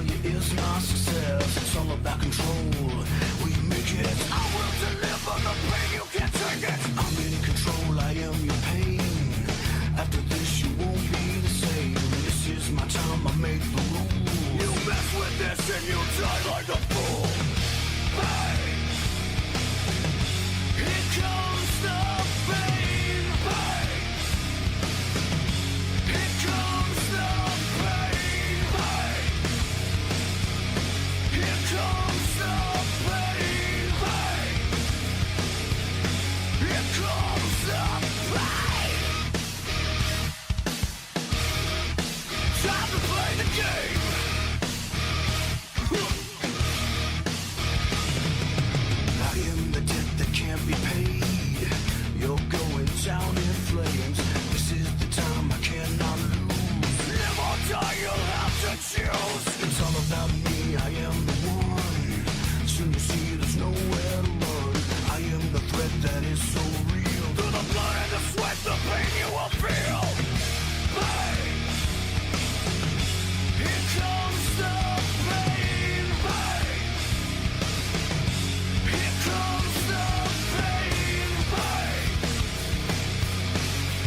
failure is not success. It's all about control. Will you make it? I will deliver the pain, you can't take it. I'm in control, I am your pain. After this you won't be the same. This is my time, I make the rules. You mess with this and you die like a fool. Hey! Here comes the pain. Hey! Here comes the pain. Hey! Here comes the pain. Hey! Here comes the pain. Time to play the game. I am the debt that can't be paid. You're going down in flames. This is the time I cannot lose. Live or die, you'll have to choose. It's all about me, I am the one. Soon you see there's nowhere to run. I am the threat that is so real. Through the blood and the sweat, the pain you will feel. Hey! Here comes the pain. Hey! Here comes the pain. Hey!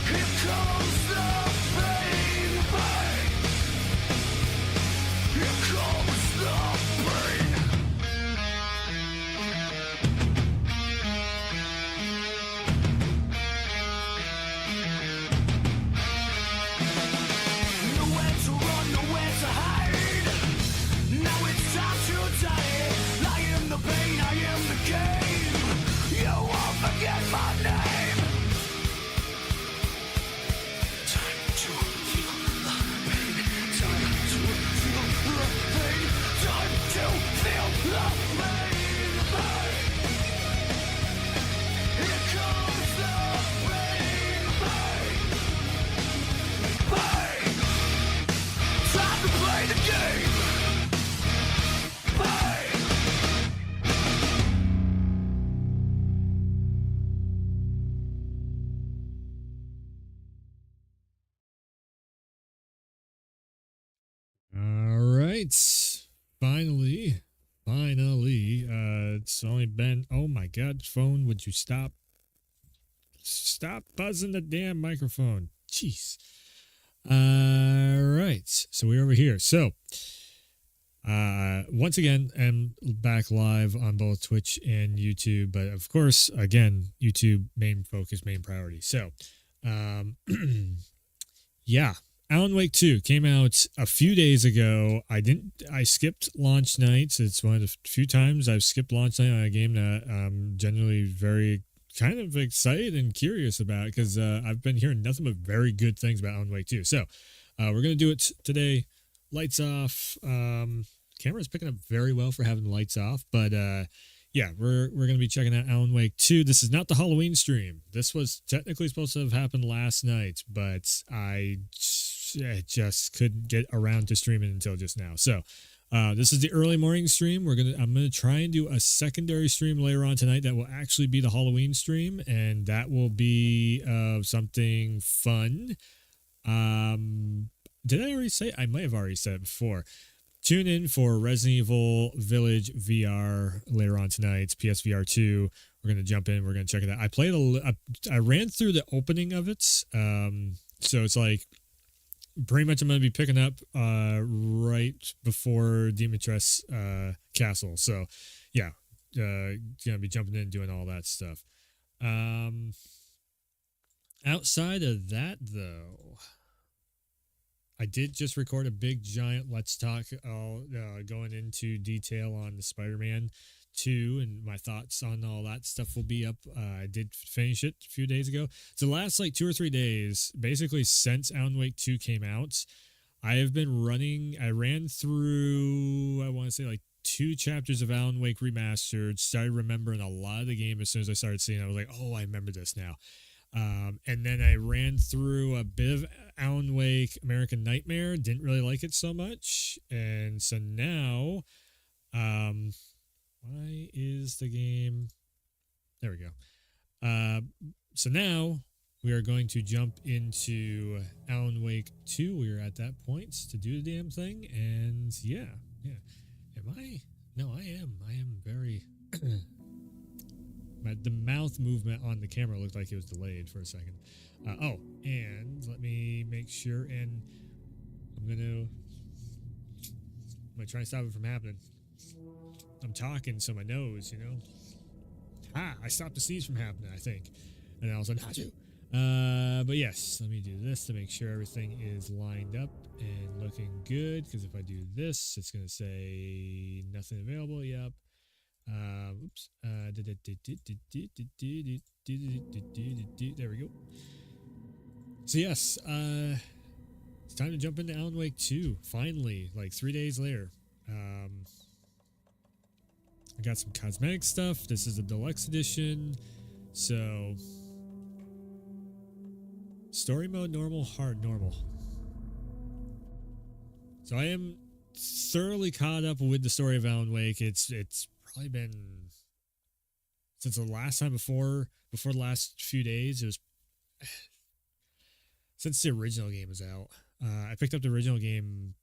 Here comes the pain. Hey! Here comes the pain. Nowhere to run, nowhere to hide. Now it's time to die. I am the pain, I am the game. You won't forget my name. Time to feel the pain. Time to feel the pain. Time to feel the pain. Hey! Here comes the pain. Hey! Hey! Time to play the game. Hey! All right. Finally. It's only been, oh my God, phone, would you stop? Stop buzzing the damn microphone. Jeez. All right. So we're over here. So, once again, I'm back live on both Twitch and YouTube, but of course, again, YouTube, main focus, main priority. So, yeah. Alan Wake 2 came out a few days ago. I skipped launch nights. It's one of the few times I've skipped launch night on a game that I'm generally very kind of excited and curious about because I've been hearing nothing but very good things about Alan Wake 2. So we're going to do it today. Lights off. Camera's picking up very well for having lights off, but yeah, we're going to be checking out Alan Wake 2. This is not the Halloween stream. This was technically supposed to have happened last night, but I just couldn't get around to streaming until just now. So this is the early morning stream. I'm gonna try and do a secondary stream later on tonight that will actually be the Halloween stream, and that will be something fun. Did I already say? I might have already said it before. Tune in for Resident Evil Village VR later on tonight. It's PSVR 2. We're going to jump in. We're going to check it out. I ran through the opening of it. So it's like pretty much I'm going to be picking up right before Demetress Castle. So yeah, going to be jumping in and doing all that stuff. Outside of that, though, I did just record a big giant Let's Talk going into detail on the Spider-Man 2, and my thoughts on all that stuff will be up. I did finish it a few days ago. So the last 2 or 3 days, basically since Alan Wake 2 came out, I have been running. I ran through, I want to say 2 chapters of Alan Wake Remastered, started remembering a lot of the game as soon as I started seeing it. I was like, oh, I remember this now. And then I ran through a bit of Alan Wake American Nightmare. Didn't really like it so much. And so now, why is the game? There we go. So now we are going to jump into Alan Wake 2. We are at that point to do the damn thing. And yeah, Yeah. Am I? No, I am. I am very. The mouth movement on the camera looked like it was delayed for a second. Oh, and let me make sure. And I'm gonna try and stop it from happening. I'm talking, so my nose, I stopped the sneeze from happening, I think. And I was like, not to. But yes, let me do this to make sure everything is lined up and looking good. Because if I do this, it's going to say nothing available. Yep. Oops. There we go. So yes, it's time to jump into Alan Wake 2. Finally, like 3 days later. I got some cosmetic stuff. This is a deluxe edition. So, story mode, normal, hard, normal. So I am thoroughly caught up with the story of Alan Wake. It's probably been since the last time before the last few days. It was since the original game was out. I picked up the original game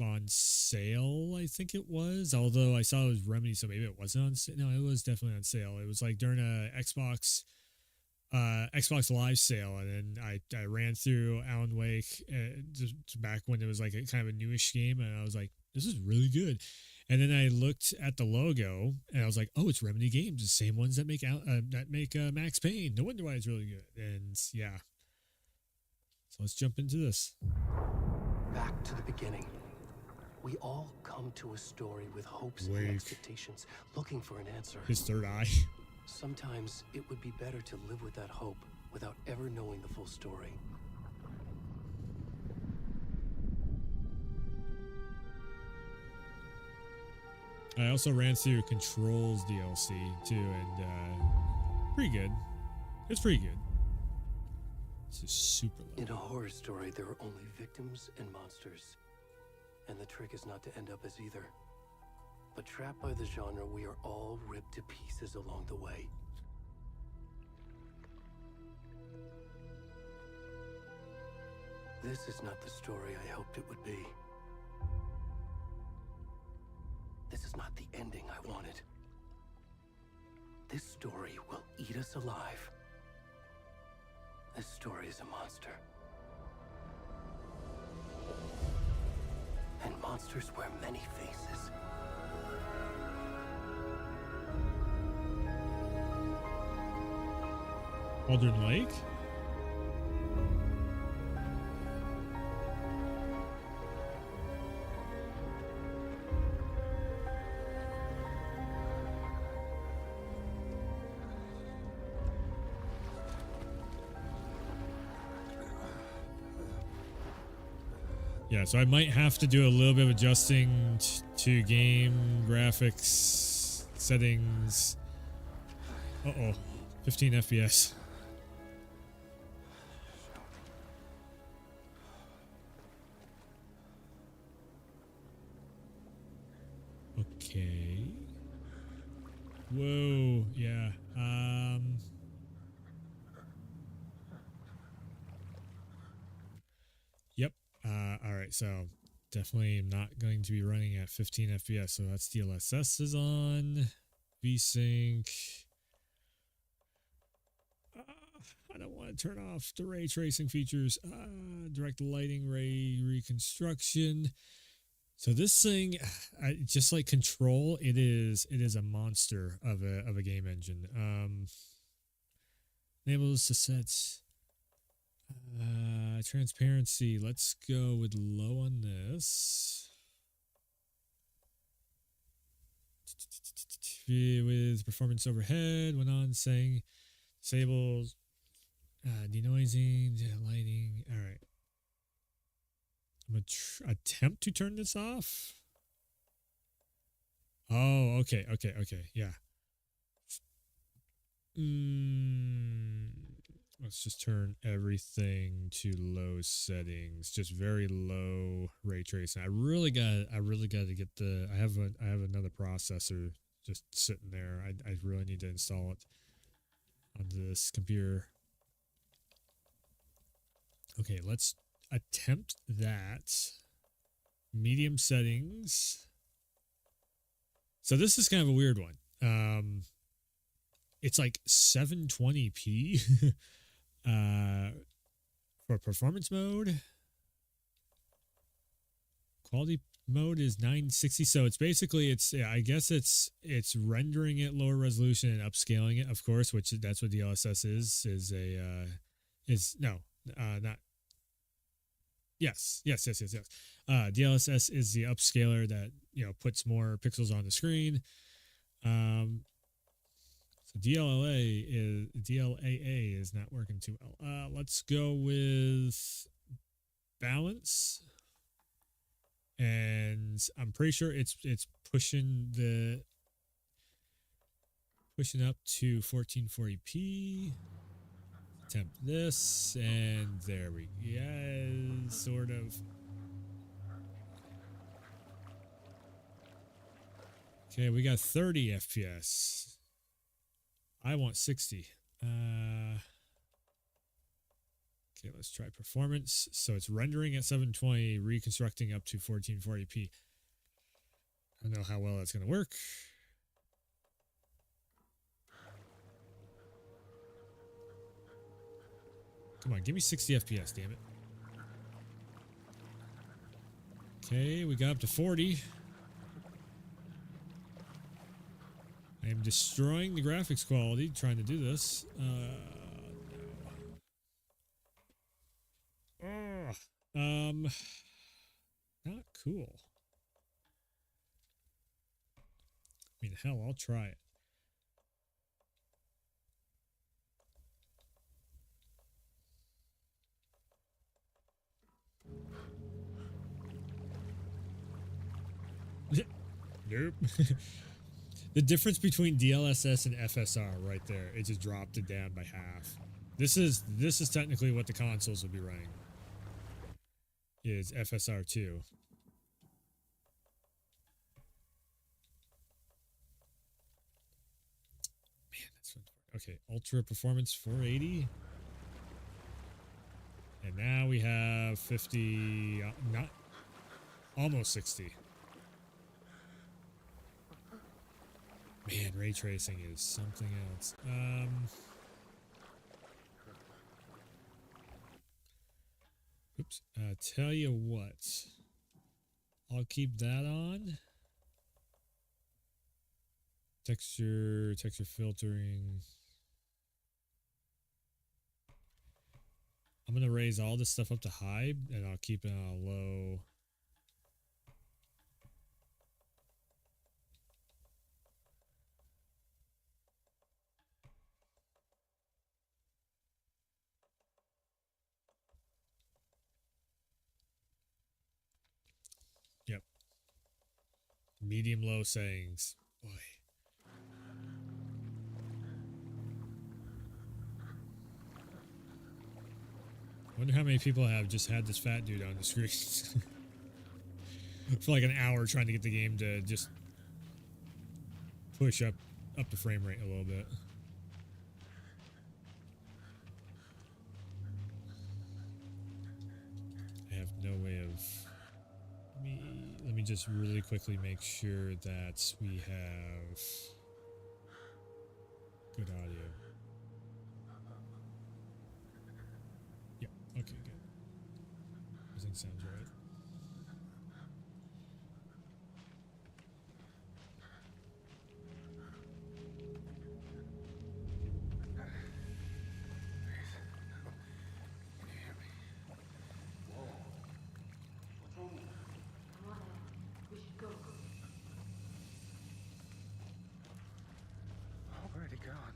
on sale, I think it was. Although I saw it was Remedy, so maybe it wasn't on sale. No, it was definitely on sale. It was like during a Xbox Live sale, and then I ran through Alan Wake just back when it was like a kind of a newish game, and I was like, this is really good. And then I looked at the logo, and I was like, oh, it's Remedy Games, the same ones that make Max Payne. No wonder why it's really good. And yeah, so let's jump into this. Back to the beginning. We all come to a story with hopes Wake. and expectations, looking for an answer. His third eye. Sometimes it would be better to live with that hope without ever knowing the full story. I also ran through Controls DLC too, and pretty good. It's pretty good. This is super low. In a horror story, there are only victims and monsters. And the trick is not to end up as either. But trapped by the genre, we are all ripped to pieces along the way. This is not the story I hoped it would be. This is not the ending I wanted. This story will eat us alive. This story is a monster. And monsters wear many faces. Aldrin Lake? Yeah, so I might have to do a little bit of adjusting to game graphics settings. Uh-oh. 15 FPS. Okay. Whoa, yeah. Yep. All right, so definitely not going to be running at 15 FPS. So that's DLSS is on. VSync. I don't want to turn off the ray tracing features. Direct lighting, ray reconstruction. So this thing, just like Control, it is a monster of a game engine. Enables to set transparency. Let's go with low on this. With performance overhead, went on saying disables, denoising, lighting. All right. I'm going to attempt to turn this off. Oh, okay. Yeah. Let's just turn everything to low settings, just very low ray tracing. I really got to get I have another processor just sitting there. I really need to install it onto this computer. Okay, let's attempt that. Medium settings. So this is kind of a weird one. It's like 720p for performance mode. Quality mode is 960. So it's basically I guess it's rendering it lower resolution and upscaling it, of course, which that's what DLSS is not. Yes. DLSS is the upscaler that, puts more pixels on the screen. So DLAA is not working too well. Let's go with balance, and I'm pretty sure it's pushing up to 1440p. Temp this, and there we go. Sort of. Okay, we got 30 FPS. I want 60. Okay, let's try performance. So it's rendering at 720, reconstructing up to 1440p. I don't know how well that's going to work. Come on, give me 60 FPS, damn it. Okay, we got up to 40. I am destroying the graphics quality trying to do this. Not cool. I mean, hell, I'll try it. Nope. The difference between DLSS and FSR right there, it just dropped it down by half. This is technically what the consoles will be running. Is FSR 2. Man, that's okay. Ultra performance 480. And now we have 50, not almost 60. Man, ray tracing is something else. Oops. Tell you what. I'll keep that on. Texture filtering. I'm going to raise all this stuff up to high, and I'll keep it on low. Yep. Medium low settings. Boy. Wonder how many people have just had this fat dude on the screen for like an hour trying to get the game to just push up the frame rate a little bit. I have no way of... Let me just really quickly make sure that we have good audio. Yeah, okay, good. Everything sounds right. Already gone.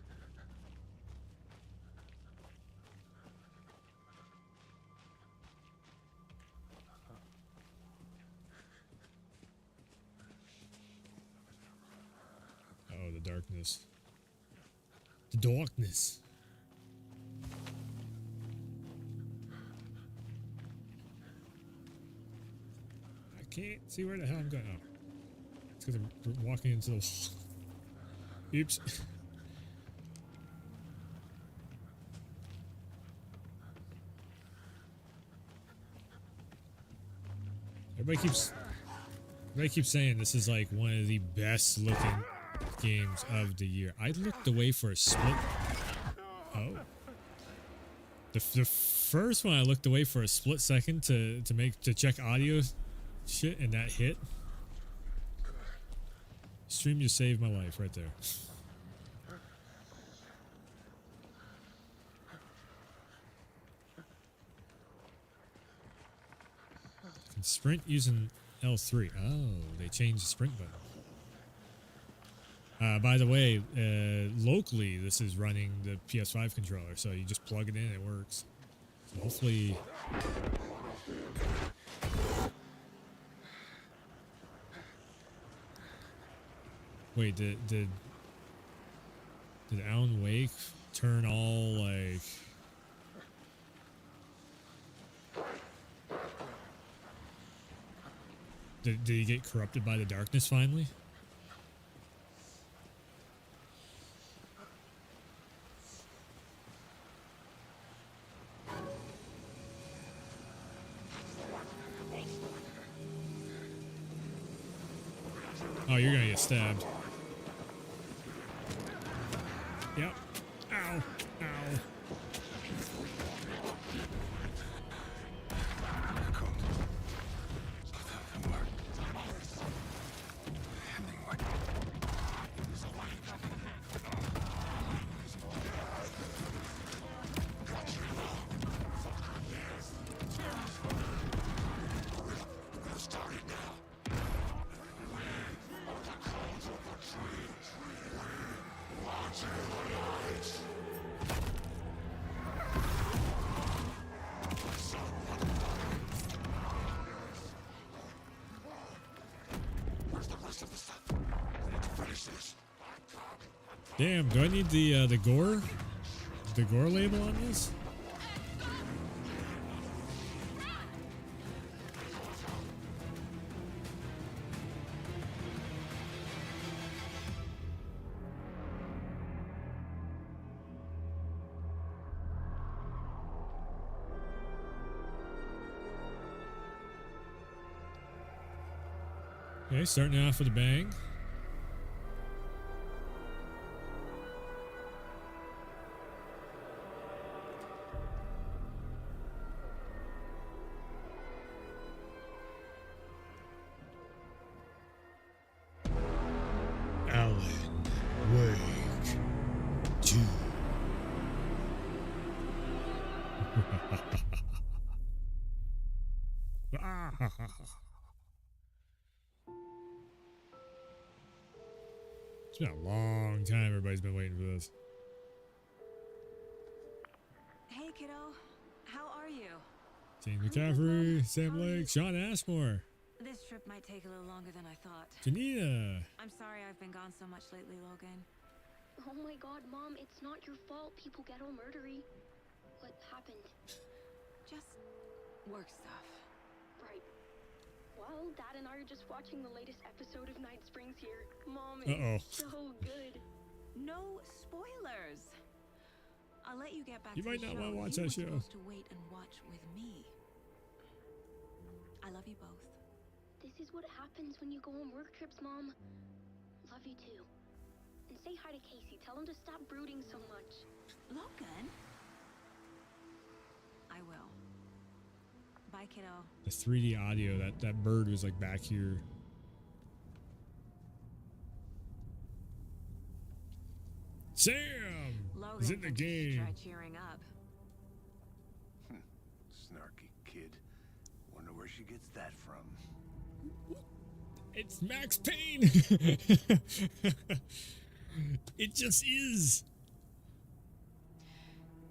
Oh, the darkness. The darkness. I can't see where the hell I'm going. Oh. It's because I'm walking into the wall. Oops. Everybody keeps... They keep saying this is like one of the best looking games of the year. I looked away for a split. Oh. The first one I looked away for a split second to check audio shit, and that hit. Stream just saved my life right there. Can sprint using L3. Oh, they changed the sprint button. By the way, locally, this is running the PS5 controller, so you just plug it in, it works. So hopefully... Wait, did Alan Wake turn all, like... Did he get corrupted by the darkness finally? Oh, you're gonna get stabbed. Yep. Ow. Ow. Damn, do I need the gore? The gore label on this? Okay, starting off with a bang. It's been a long time. Everybody's been waiting for this. Hey, kiddo. How are you? Jane McCaffrey, Sam Lake, Sean Ashmore. This trip might take a little longer than I thought. Janina. I'm sorry I've been gone so much lately, Logan. Oh my god, Mom, it's not your fault people get all murdery. What happened? Just work stuff. Right. Well, Dad and I are just watching the latest episode of Night Springs here. Mom, it's so good. No spoilers. I'll let you get back You to might the not show. want to watch You that were show. supposed to wait and watch with me. I love you both. This is what happens when you go on work trips, Mom. Love you too. And say hi to Casey. Tell him to stop brooding so much. Logan? I will. Bye, kiddo. The 3D audio, that bird was like back here. Sam Logan is in the thinks you should game. try cheering up. Snarky kid. Wonder where she gets that from. It's Max Payne. It just is.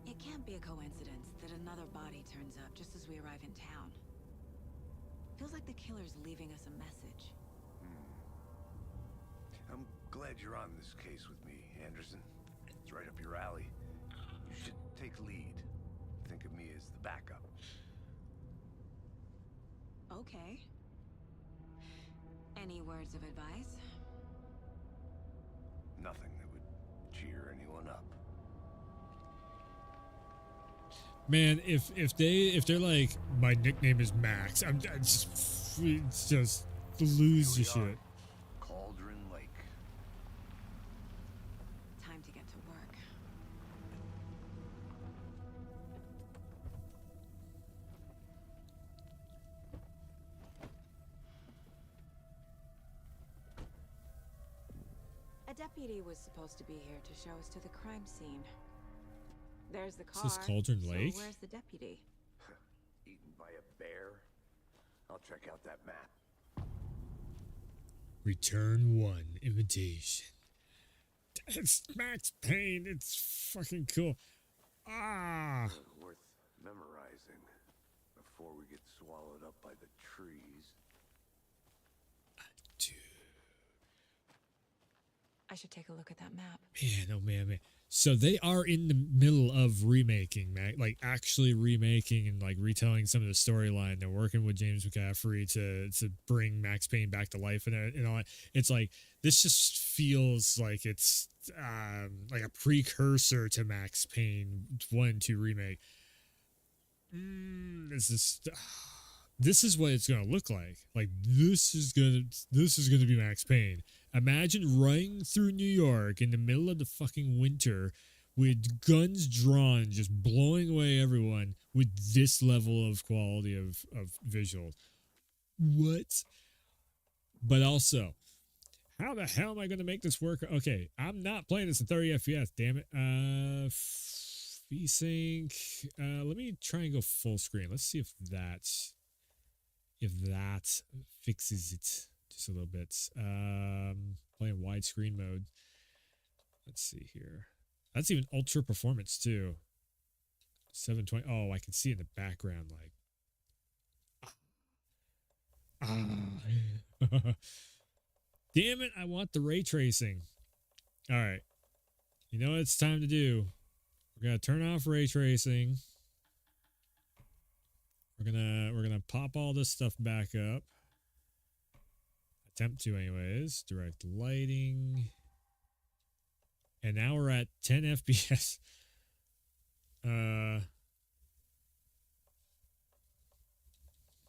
It can't be a coincidence that another body turns up just as we arrive in town. Feels like the killer's leaving us a message. I'm glad you're on this case with me, Anderson. It's right up your alley. You should take lead. Think of me as the backup. Okay. Any words of advice? Nothing that would cheer anyone up. Man, if they're like, my nickname is Max, it's just lose your Here we are. shit. Cauldron Lake. Time to get to work. A deputy was supposed to be here to show us to the crime scene. There's the car. Is this Cauldron Lake? So where's the deputy? Eaten by a bear? I'll check out that map. Return 1 invitation. It's Max Payne. It's fucking cool. Ah. Worth memorizing before we get swallowed up by the trees. Dude. I should take a look at that map. Man, oh man. So they are in the middle of remaking, like actually remaking and like retelling some of the storyline. They're working with James McCaffrey to bring Max Payne back to life and all that. It's like this just feels like it's like a precursor to Max Payne 1 and 2 remake. This is what it's gonna look like. Like this is gonna be Max Payne. Imagine running through New York in the middle of the fucking winter with guns drawn, just blowing away everyone with this level of quality of visual. What? But also, how the hell am I going to make this work? Okay, I'm not playing this in 30 FPS, damn it. VSync. Let me try and go full screen. Let's see if that fixes it. Just a little bit. Playing widescreen mode. Let's see here. That's even ultra performance too. 720. Oh, I can see in the background like. Damn it! I want the ray tracing. All right. You know what it's time to do. We're gonna turn off ray tracing. We're gonna pop all this stuff back up. Attempt to anyways. Direct lighting. And now we're at 10 FPS.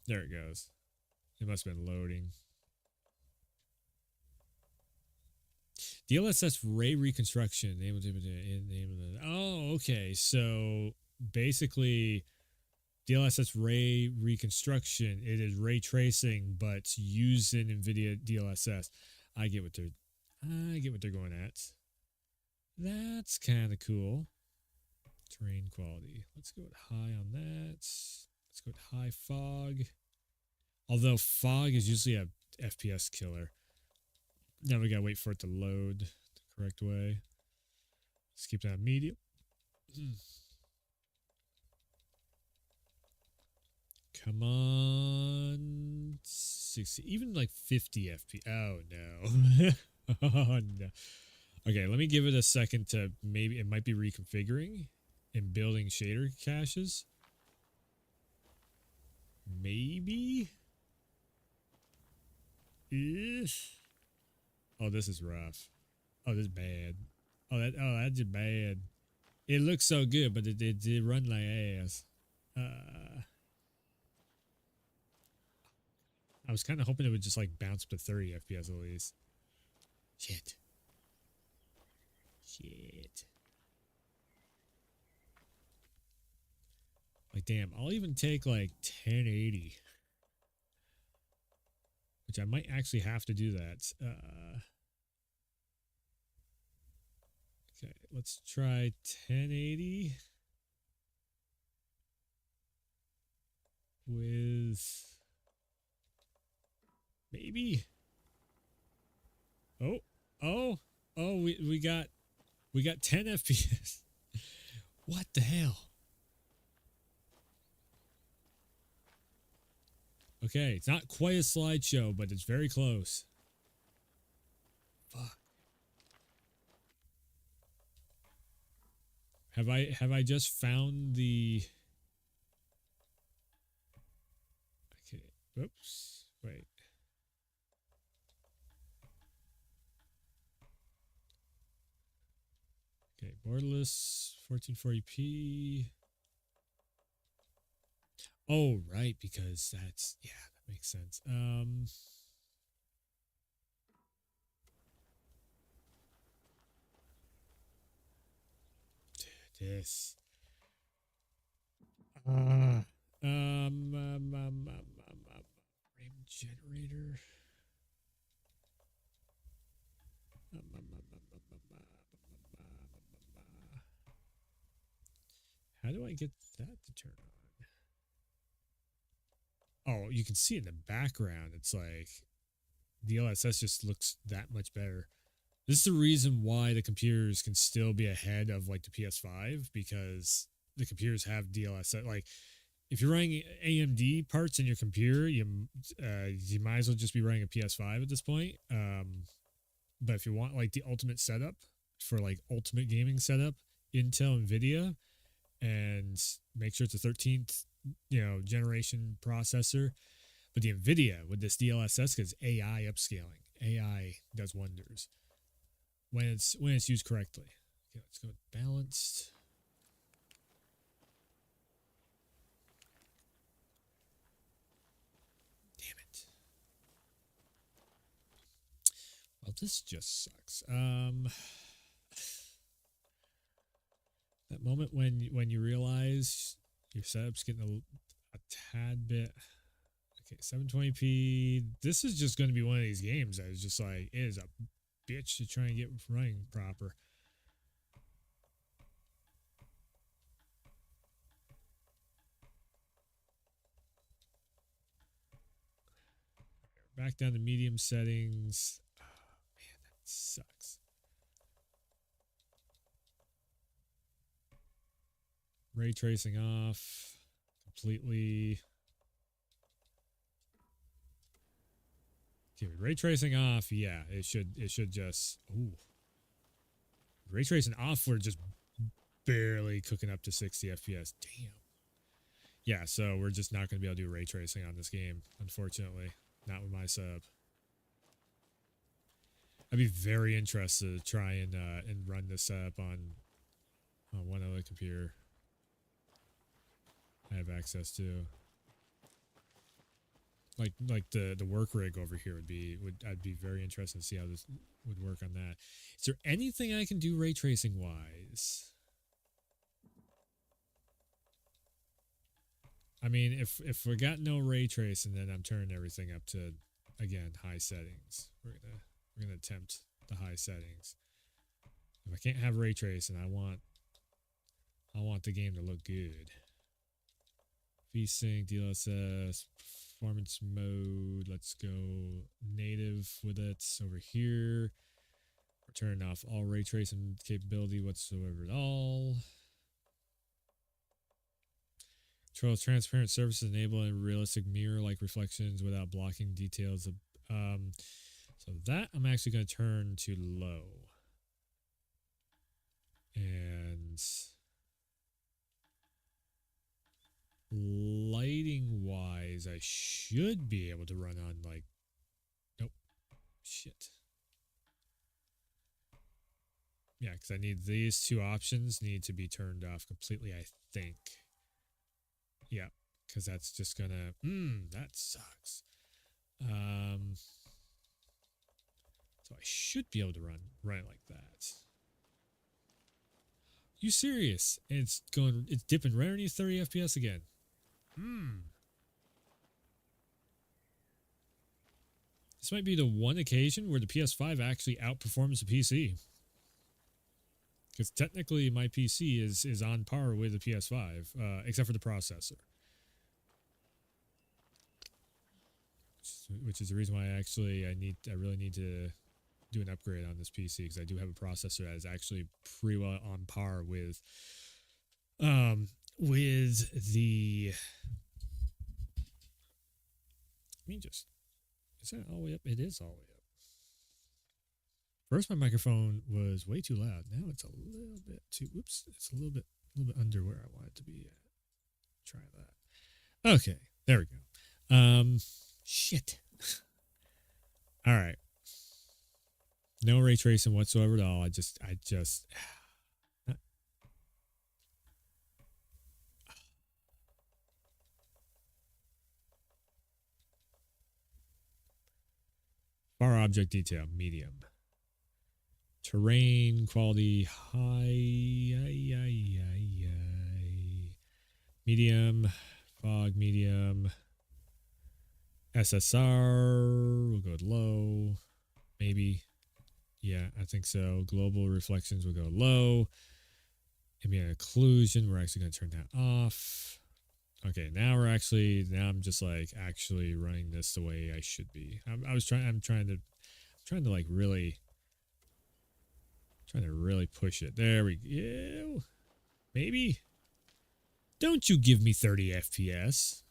There it goes. It must have been loading. DLSS Ray Reconstruction. Oh, okay. So basically DLSS Ray Reconstruction, it is ray tracing, but used in NVIDIA DLSS. I get what they're going at. That's kind of cool. Terrain quality. Let's go with high on that. Let's go with high fog. Although fog is usually a FPS killer. Now we gotta wait for it to load the correct way. Let's keep that medium. Come on. 60, even like 50 FPS. Oh no. Oh no. Okay, let me give it a second to maybe it might be reconfiguring and building shader caches. Maybe. Oh, this is rough. Oh, this is bad. That's just bad. It looks so good, but it did run like ass. I was kind of hoping it would just like bounce up to 30 FPS at least. Shit. Like, damn, I'll even take like 1080. Which I might actually have to do that. Okay, let's try 1080 with maybe. Oh, we got 10 FPS. What the hell? Okay, it's not quite a slideshow, but it's very close. Fuck. Have I just found the... Okay, whoops, wait. Okay, borderless, 1440p. Oh, right, because that's, yeah, that makes sense. this. Frame generator. How do I get that to turn on? Oh, you can see in the background. It's like DLSS just looks that much better. This is the reason why the computers can still be ahead of like the PS5, because the computers have DLSS. Like, if you're running AMD parts in your computer, you might as well just be running a PS5 at this point. But if you want like the ultimate setup for like ultimate gaming setup, Intel, Nvidia, and make sure it's a 13th generation processor. But the Nvidia with this DLSS, because AI upscaling, AI does wonders when it's used correctly. Okay, let's go with balanced. Damn it. Well, this just sucks. That moment when you realize your setup's getting a tad bit. Okay, 720p. This is just going to be one of these games that is just like, it is a bitch to try and get running proper. Back down to medium settings. Oh, man, that sucks. Ray tracing off completely. Okay, ray tracing off. Yeah, it should just. Ooh, ray tracing off. We're just barely cooking up to 60 FPS. Damn. Yeah, so we're just not going to be able to do ray tracing on this game, unfortunately. Not with my sub. I'd be very interested to try and run this up on one other computer I have access to. Like the work rig over here I'd be very interested to see how this would work on that. Is there anything I can do ray tracing wise? I mean, if we got no ray tracing, then I'm turning everything up to, again, high settings. We're gonna attempt the high settings. If I can't have ray tracing, I want the game to look good. VSync, DLSS, performance mode. Let's go native with it over here. We're turning off all ray tracing capability whatsoever at all. Control transparent surfaces, enabling realistic mirror-like reflections without blocking details. So that I'm actually going to turn to low. And lighting-wise, I should be able to run on like... Nope. Shit. Yeah, because I need these two options need to be turned off completely, I think. Yeah, because that's just gonna... that sucks. So I should be able to run it like that. You serious? And it's dipping right underneath 30 FPS again. This might be the one occasion where the PS5 actually outperforms the PC. Because technically my PC is on par with the PS5, except for the processor. Which is the reason why I really need to do an upgrade on this PC, because I do have a processor that is actually pretty well on par with the... Is that all the way up? It is all the way up. First, my microphone was way too loud. Now it's a little bit too... Oops. It's a little bit under where I want it to be at. Try that. Okay. There we go. Shit. All right. No ray tracing whatsoever at all. I just... Bar object detail, medium. Terrain quality high, medium, fog medium, SSR we'll go with low, maybe. Yeah, I think so. Global reflections will go low. Ambient occlusion, we're actually going to turn that off. Okay, now I'm just like actually running this the way I should be. I'm trying to like really push it. There we go. Maybe. Don't you give me 30 FPS.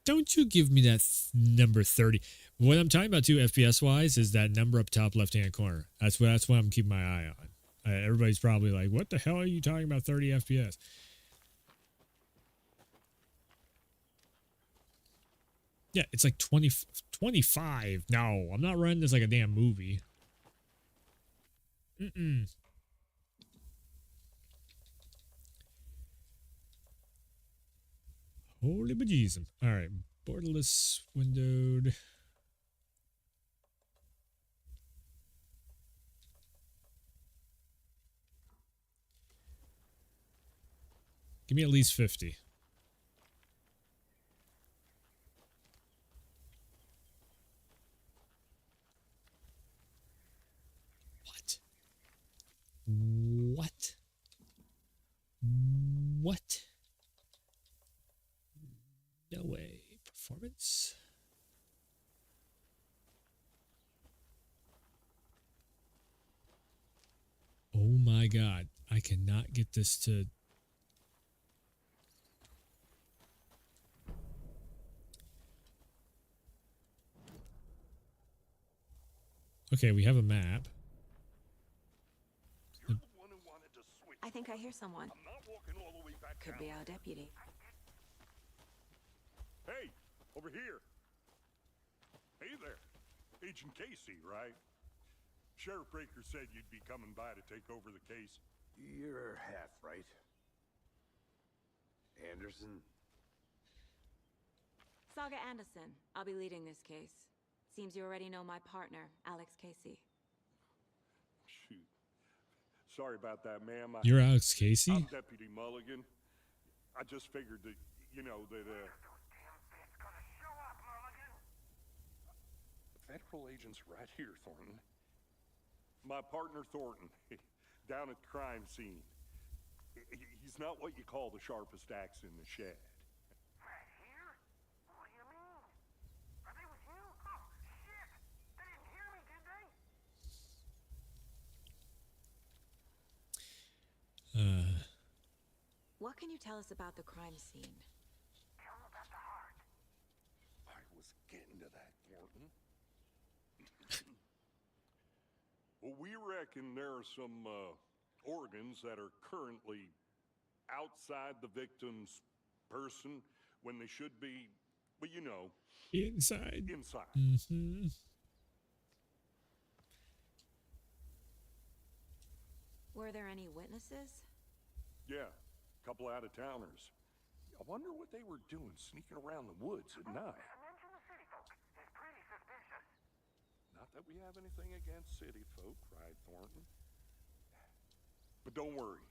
Don't you give me that number 30. What I'm talking about too, FPS wise, is that number up top left hand corner. That's what I'm keeping my eye on. Everybody's probably like, what the hell are you talking about 30 FPS? Yeah, it's like 20, 25. No, I'm not running this like a damn movie. Holy bejesus. All right, borderless windowed. Give me at least 50. What? No way. Performance. Oh my god. I cannot get this to... Okay, we have a map. I think I hear someone. I'm not walking all the way back Could be our deputy. Hey, over here. Hey there. Agent Casey, right? Sheriff Breaker said you'd be coming by to take over the case. You're half right. Anderson? Saga Anderson. I'll be leading this case. Seems you already know my partner, Alex Casey. Shoot. Sorry about that, ma'am. You're Alex Casey? I'm Deputy Mulligan. I just figured that, Federal agents right here, Thornton. My partner, Thornton, down at the crime scene. He's not what you call the sharpest axe in the shed. Right here? What do you mean? Are they with you? Oh, shit! They didn't hear me, did they? What can you tell us about the crime scene? Tell them about the heart. I was getting to that, Thornton. Well, we reckon there are some organs that are currently outside the victim's person when they should be, well, Inside. inside. Mm-hmm. Were there any witnesses? Yeah, a couple out-of-towners. I wonder what they were doing sneaking around the woods at night. Mention the city folk. It's pretty suspicious. Not that we have anything against city folk, right, Thornton? But don't worry.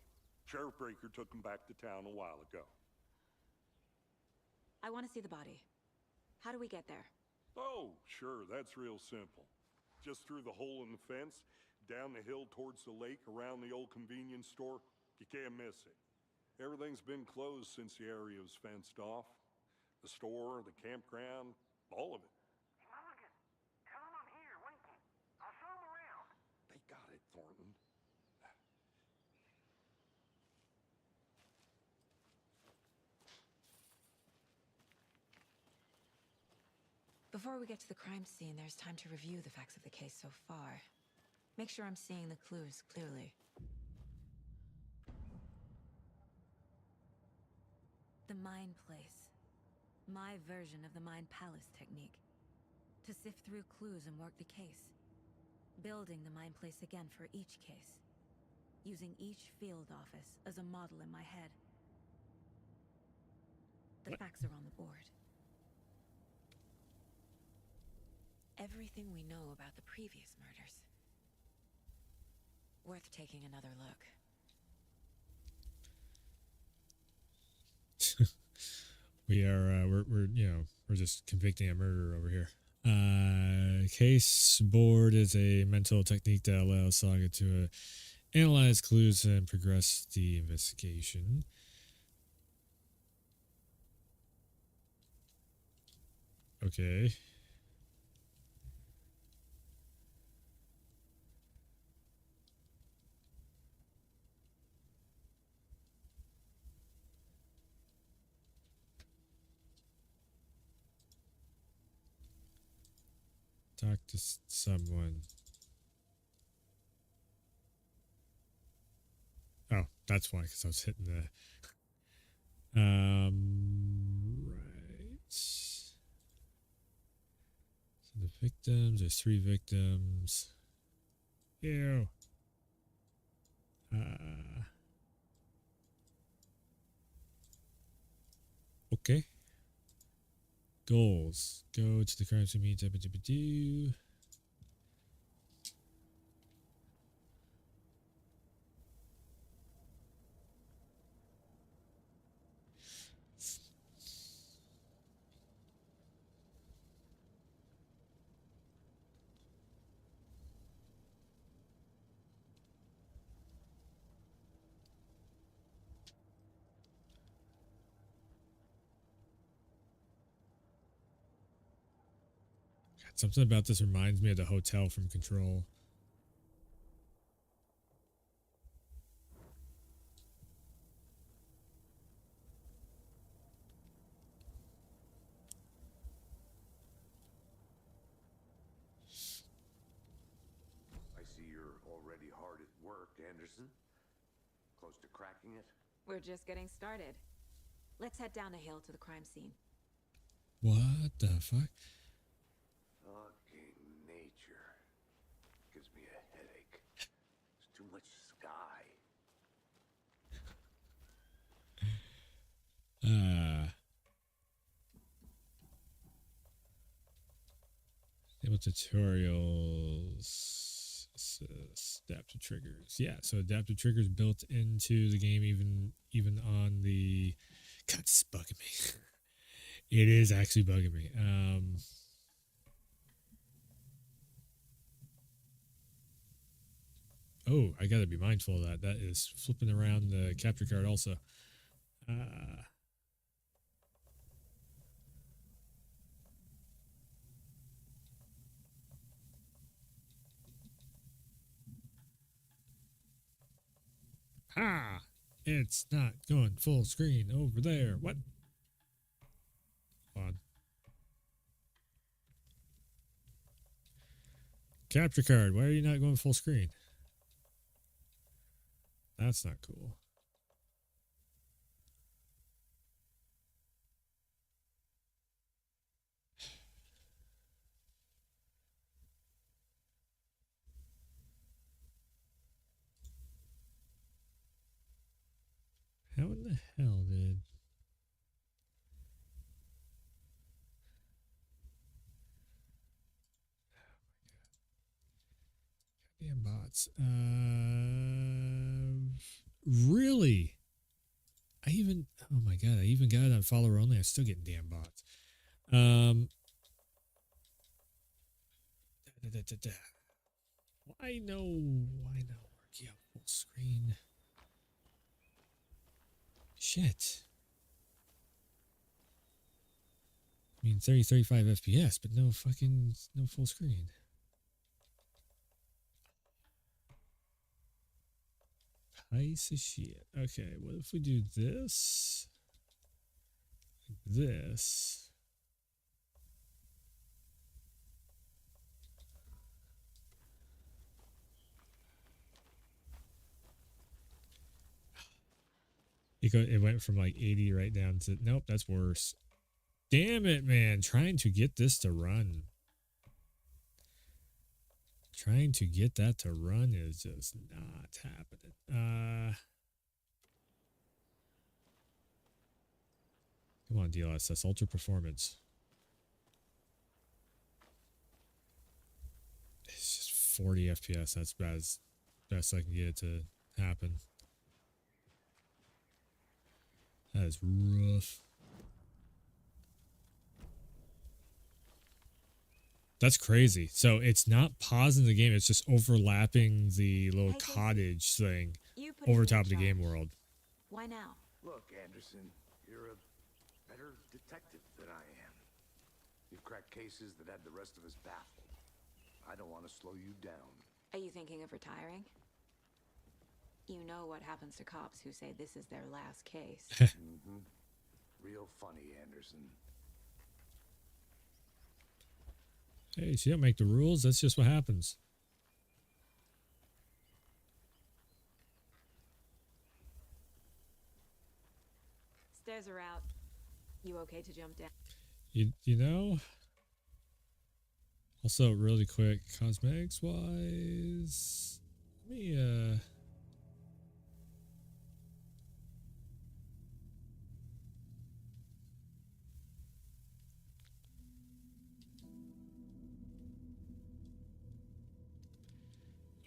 Sheriff Breaker took them back to town a while ago. I want to see the body. How do we get there? Oh, sure, that's real simple. Just through the hole in the fence, down the hill towards the lake, around the old convenience store. You can't miss it. Everything's been closed since the area was fenced off. The store, the campground, all of it. Hey, Mulligan, tell them I'm here, waiting. I'll show them around. They got it, Thornton. Before we get to the crime scene, there's time to review the facts of the case so far. Make sure I'm seeing the clues clearly. The Mind Place. My version of the Mind Palace technique. To sift through clues and work the case. Building the Mind Place again for each case. Using each field office as a model in my head. The facts are on the board. Everything we know about the previous murders. Worth taking another look. We're just convicting a murderer over here. Case board is a mental technique that allows Saga to analyze clues and progress the investigation. Okay. Talk to someone. Oh, that's why, because I was hitting the... Right. So the victims, there's 3 victims. Ew. Okay. Goals. Go to the crime scene. Do. God, something about this reminds me of the hotel from Control. I see you're already hard at work, Anderson. Close to cracking it? We're just getting started. Let's head down the hill to the crime scene. What the fuck? Fucking nature. Gives me a headache. There's too much sky. Enable tutorials. Adaptive triggers. Yeah, so adaptive triggers built into the game, even on the... God, this is bugging me. It is actually bugging me. Oh, I gotta be mindful of that. That is flipping around the capture card also. It's not going full screen over there. What? On. Capture card. Why are you not going full screen? That's not cool. How in the hell did... Damn bots. Really? Oh my god, I even got it on follower only. I'm still getting damn bots. Why no working out full screen? Shit. I mean, 35 FPS, but no full screen. Piece of shit. Okay, what if we do this? Like this. It went from like 80 right down to... Nope, that's worse. Damn it, man. Trying to get this to run. Trying to get that to run is just not happening. Come on, DLSS. Ultra performance. It's just 40 FPS. That's bad as best I can get it to happen. That is rough. That's crazy. So it's not pausing the game, it's just overlapping the little Hey, Casey. cottage thing You putting over me in top of the game charge. world. Why now? Look, Anderson, you're a better detective than I am. You've cracked cases that had the rest of us baffled. I don't want to slow you down. Are you thinking of retiring? You know what happens to cops who say this is their last case. Real funny, Anderson. Hey, so you don't make the rules, that's just what happens. Stairs are out. You okay to jump down? You know? Also, really quick, cosmetics wise, let me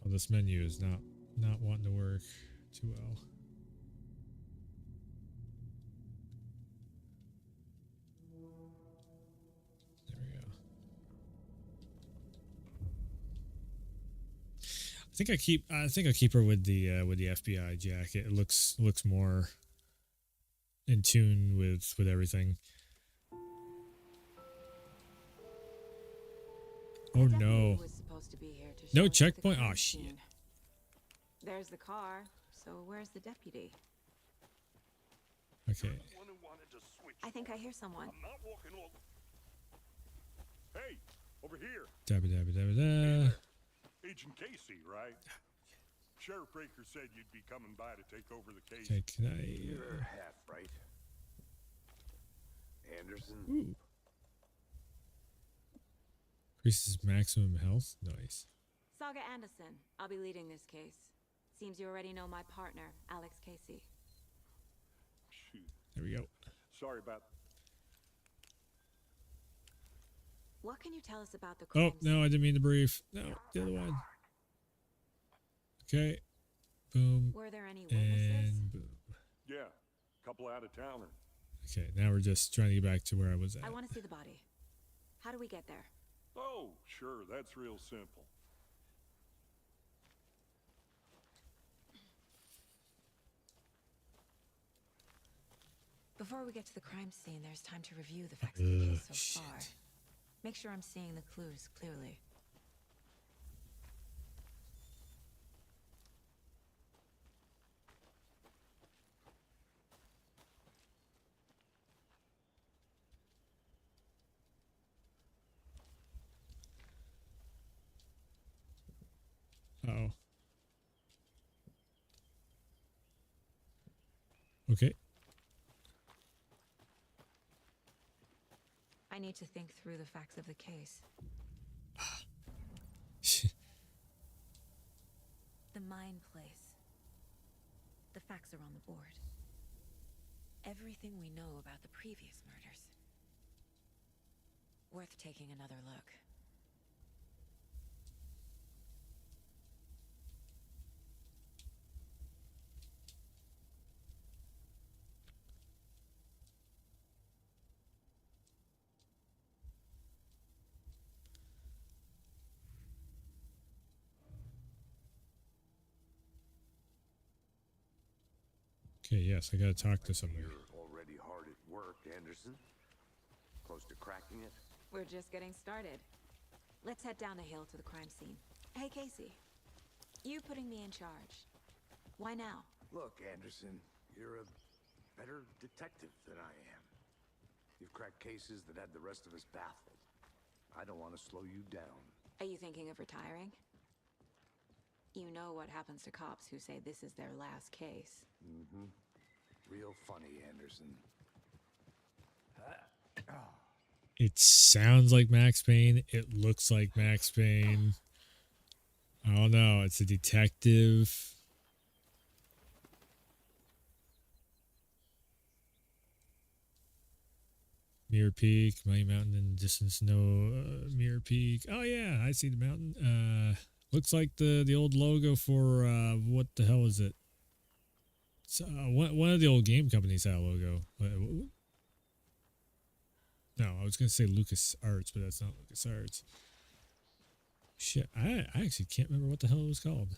oh, this menu is not wanting to work too well. There we go. I think I keep her with the FBI jacket. It looks more in tune with everything. Oh The deputy no. was supposed to be here to No show us the checkpoint? crime Aw, shit. scene. There's the car. So where's the deputy? Okay. One who wanted to switch. I think I hear someone. I'm not walking all. Hey, over here. Dabba dabba dabba da. Agent Casey, right? Sheriff Breaker said you'd be coming by to take over the case. Okay, can I You're half right. Anderson? ooh. Increases maximum health? Nice. Saga Anderson. I'll be leading this case. Seems you already know my partner, Alex Casey. Shoot. There we go. Sorry about. What can you tell us about the crime Oh, no, I didn't mean to brief. No, the other one. Okay. Boom. Were there any witnesses? And boom. Yeah, couple out of towner. Okay, now we're just trying to get back to where I was at. I want to see the body. How do we get there? Oh, sure, that's real simple. Before we get to the crime scene, there's time to review the facts of the case so shit. far. Make sure I'm seeing the clues clearly. Uh-oh. Okay. I need to think through the facts of the case. The mine place. The facts are on the board. Everything we know about the previous murders. Worth taking another look. Okay, yes, I gotta talk to somebody. You're already hard at work, Anderson. Close to cracking it. We're just getting started. Let's head down the hill to the crime scene. Hey, Casey. You putting me in charge. Why now? Look, Anderson, you're a better detective than I am. You've cracked cases that had the rest of us baffled. I don't want to slow you down. Are you thinking of retiring? You know what happens to cops who say this is their last case. Real funny, Anderson. It sounds like Max Payne. It looks like Max Payne. I don't know. It's a detective. Mirror Peak, Mighty Mountain in the distance. No Mirror Peak. Oh yeah, I see the mountain. Looks like the old logo for what the hell is it? It's, one of the old game companies had a logo. No, I was gonna say Lucas Arts, but that's not Lucas Arts. Shit, I actually can't remember what the hell it was called.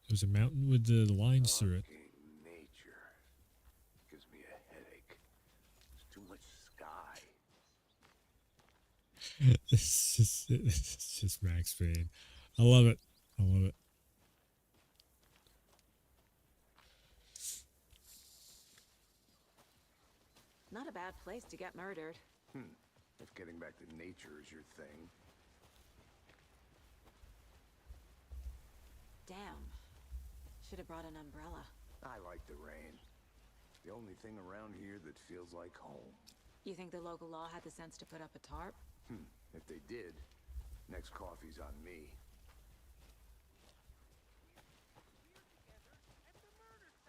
It was a mountain with the lines through it. Fucking nature gives me a headache. There's too much sky. It's just Max Payne. I love it. I love it. Not a bad place to get murdered. If getting back to nature is your thing. Damn. Should have brought an umbrella. I like the rain. The only thing around here that feels like home. You think the local law had the sense to put up a tarp? If they did, next coffee's on me.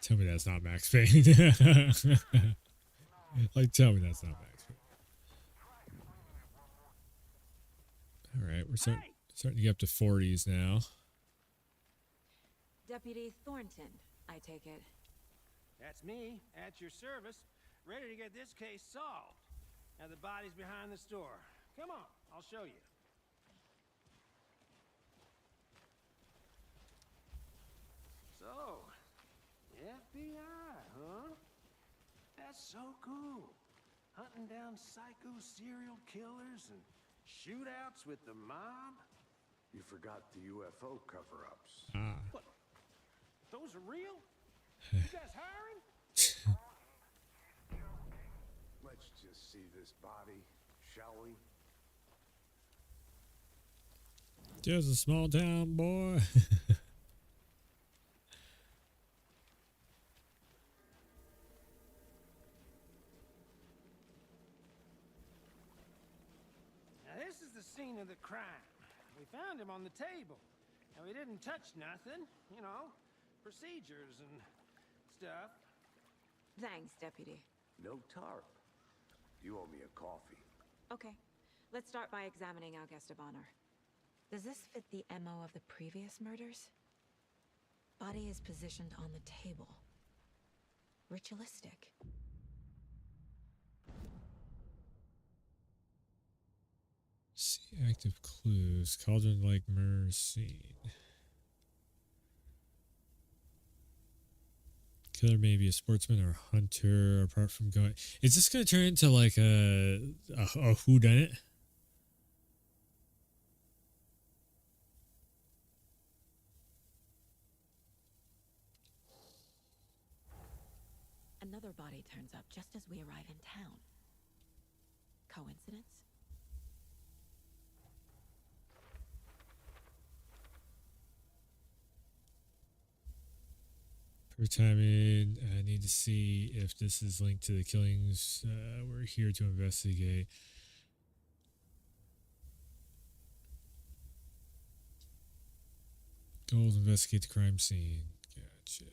Tell me that's not Max Payne. Like, tell me that's not Max Payne. All right, we're starting to get up to 40s now. Deputy Thornton, I take it. That's me, at your service, ready to get this case solved. Now the body's behind the store. Come on, I'll show you. So, FBI, huh? That's so cool. Hunting down psycho serial killers and shootouts with the mob. You forgot the UFO cover-ups. What? Those are real? You guys hiring? Let's just see this body, shall we? Just a small town boy. Now this is the scene of the crime. We found him on the table. And we didn't touch nothing, you know, procedures and stuff. Thanks, Deputy. No tarp. You owe me a coffee. Okay, let's start by examining our guest of honor. Does this fit the MO of the previous murders? Body is positioned on the table. Ritualistic. See active clues. Cauldron-like mirror scene. Killer may be a sportsman or a hunter. Apart from going, is this going to turn into like a whodunit? Another body turns up just as we arrive in town. Coincidence? Per time in, I need to see if this is linked to the killings. We're here to investigate. Goals: investigate the crime scene. Gotcha.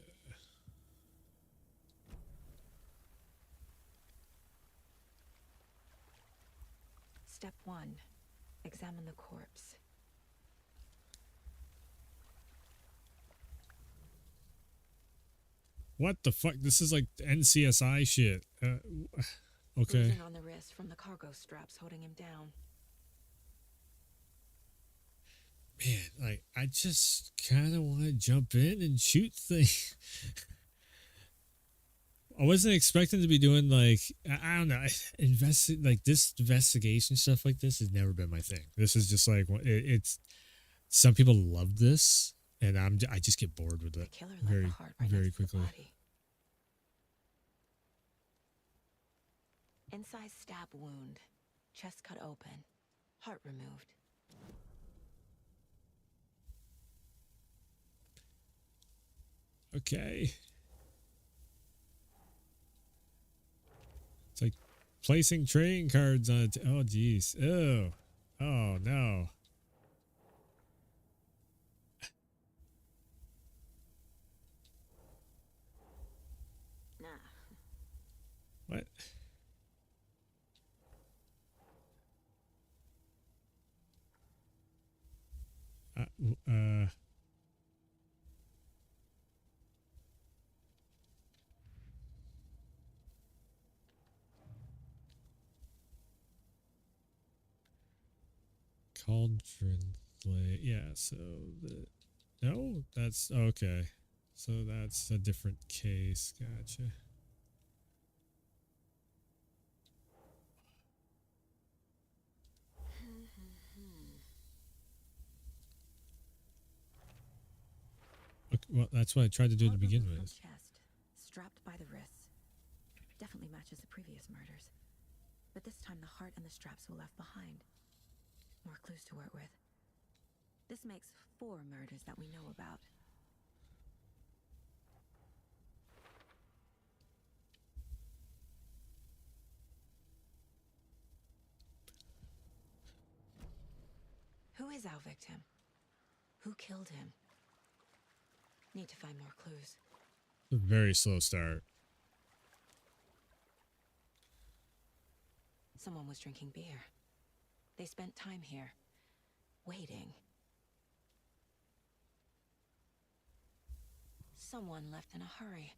Step 1. Examine the corpse. What the fuck? This is like NCSI shit. Okay. Bruising on the wrist from the cargo straps holding him down. Man, like, I just kind of want to jump in and shoot things. I wasn't expecting to be doing, like, I don't know, like, this investigation stuff like this has never been my thing. This is just like, it's, some people love this, and I just get bored with it The killer left the heart right very next to the quickly. body. Inside stab wound. Chest cut open. Heart removed. Okay. It's like placing trading cards on it. Oh, geez. Oh. Oh, no. Nah. What? Cauldron Flay. Yeah, so the no, that's okay. So that's a different case. Gotcha. Look, well, that's what I tried to do to Heart begin removed from with. chest, strapped by the wrists. Definitely matches the previous murders. But this time the heart and the straps were left behind. More clues to work with. This makes 4 murders that we know about. Who is our victim? Who killed him? Need to find more clues. A very slow start. Someone was drinking beer. They spent time here, waiting. Someone left in a hurry.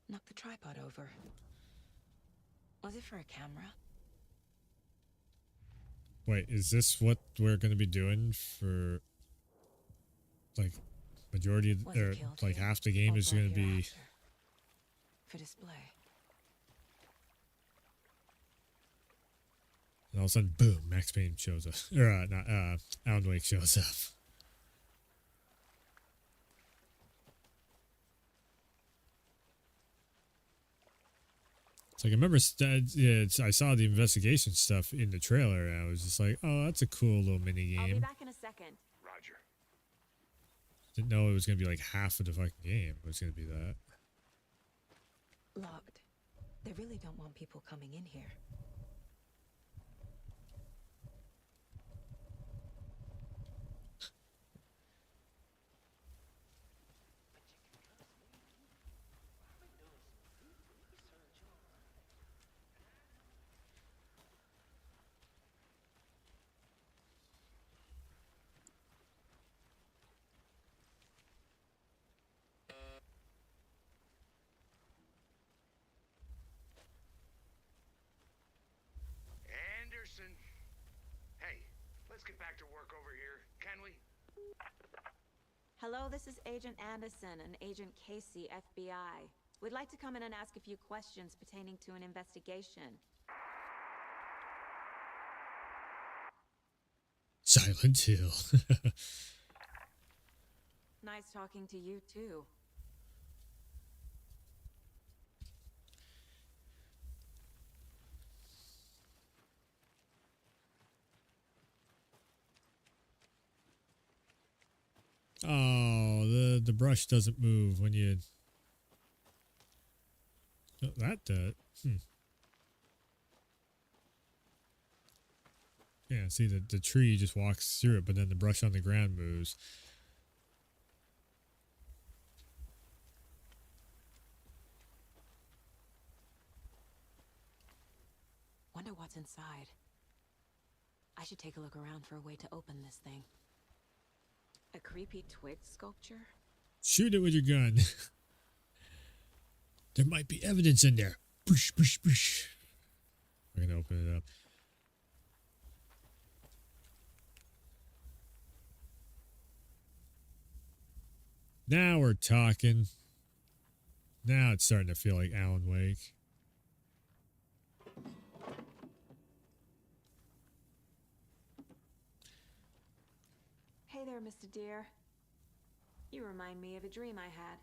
Knocked the tripod over. Was it for a camera? Wait, is this what we're going to be doing for like majority of, Was he or killed like here, half the game or is brought going to here be after? For display. and all of a sudden boom, Max Payne shows up. Or not Alan Wake shows up. It's like I remember I saw the investigation stuff in the trailer and I was just like, "Oh, that's a cool little mini I'll be game." back in a second. Roger. Didn't know it was going to be like half of the fucking game. It was going to be that. Locked. They really don't want people coming in here. Anderson. Hey, let's get back to work over here, can we? Hello, this is Agent Anderson and Agent Casey, FBI. We'd like to come in and ask a few questions pertaining to an investigation. Silent Hill. Nice talking to you, too. Oh, the brush doesn't move when you. Oh, that does. Yeah, see the tree just walks through it, but then the brush on the ground moves. Wonder what's inside. I should take a look around for a way to open this thing. A creepy twig sculpture? Shoot it with your gun. There might be evidence in there. Push, push, push. We're gonna open it up. Now we're talking. Now it's starting to feel like Alan Wake. Hey there, Mr. Deer. You remind me of a dream I had.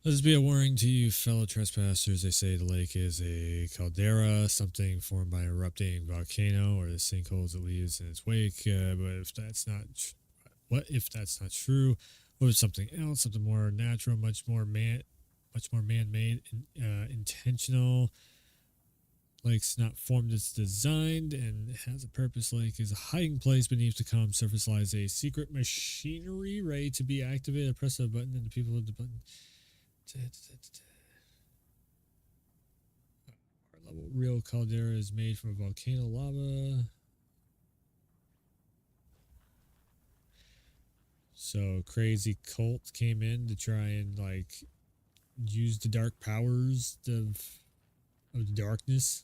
Let this be a warning to you, fellow trespassers. They say the lake is a caldera, something formed by an erupting volcano, or the sinkholes it leaves in its wake. But if that's not, what if that's not true? What if something else, something more natural, much more man-made, intentional, Lake's not formed as designed and has a purpose. Lake is a hiding place beneath the calm surface lies a secret machinery ready to be activated. Press a button and the people with the button. Our level real caldera is made from volcano lava. So crazy cult came in to try and like use the dark powers of the darkness.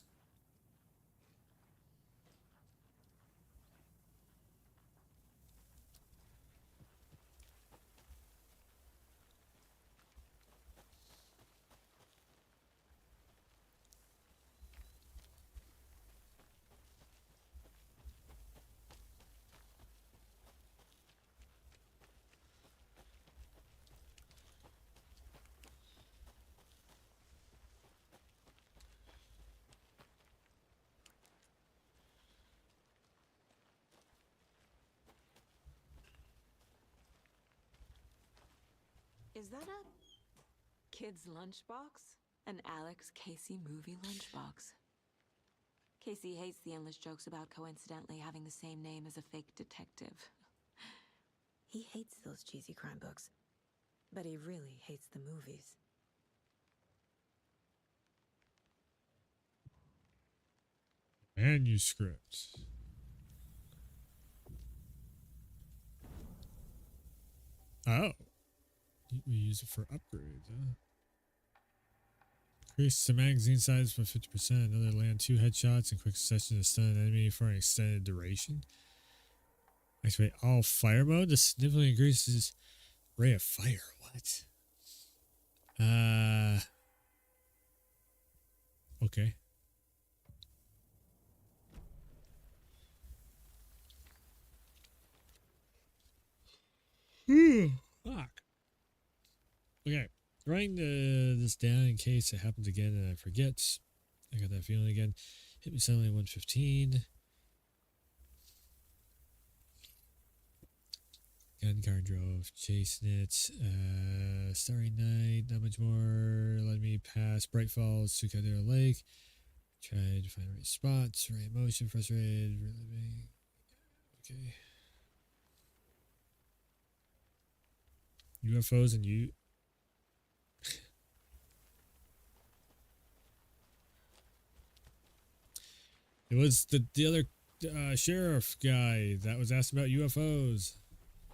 Is that a kid's lunchbox? An Alex Casey movie lunchbox. Casey hates the endless jokes about coincidentally having the same name as a fake detective. He hates those cheesy crime books, but he really hates the movies. Manuscript. Oh. We use it for upgrades, huh? Increase the magazine size by 50%. Another land 2 headshots in quick succession to stun an enemy for an extended duration. Activate all fire mode. This significantly increases ray of fire. What? Okay. Fuck. Okay. Writing this down in case it happens again and I forget. I got that feeling again. Hit me suddenly at 115. Gun car drove, chasing it. Starry night, not much more. Let me pass Bright Falls to Caldera Lake. Tried to find the right spots, right motion, frustrated, reliving. Okay. UFOs and you. It was the other sheriff guy that was asked about UFOs.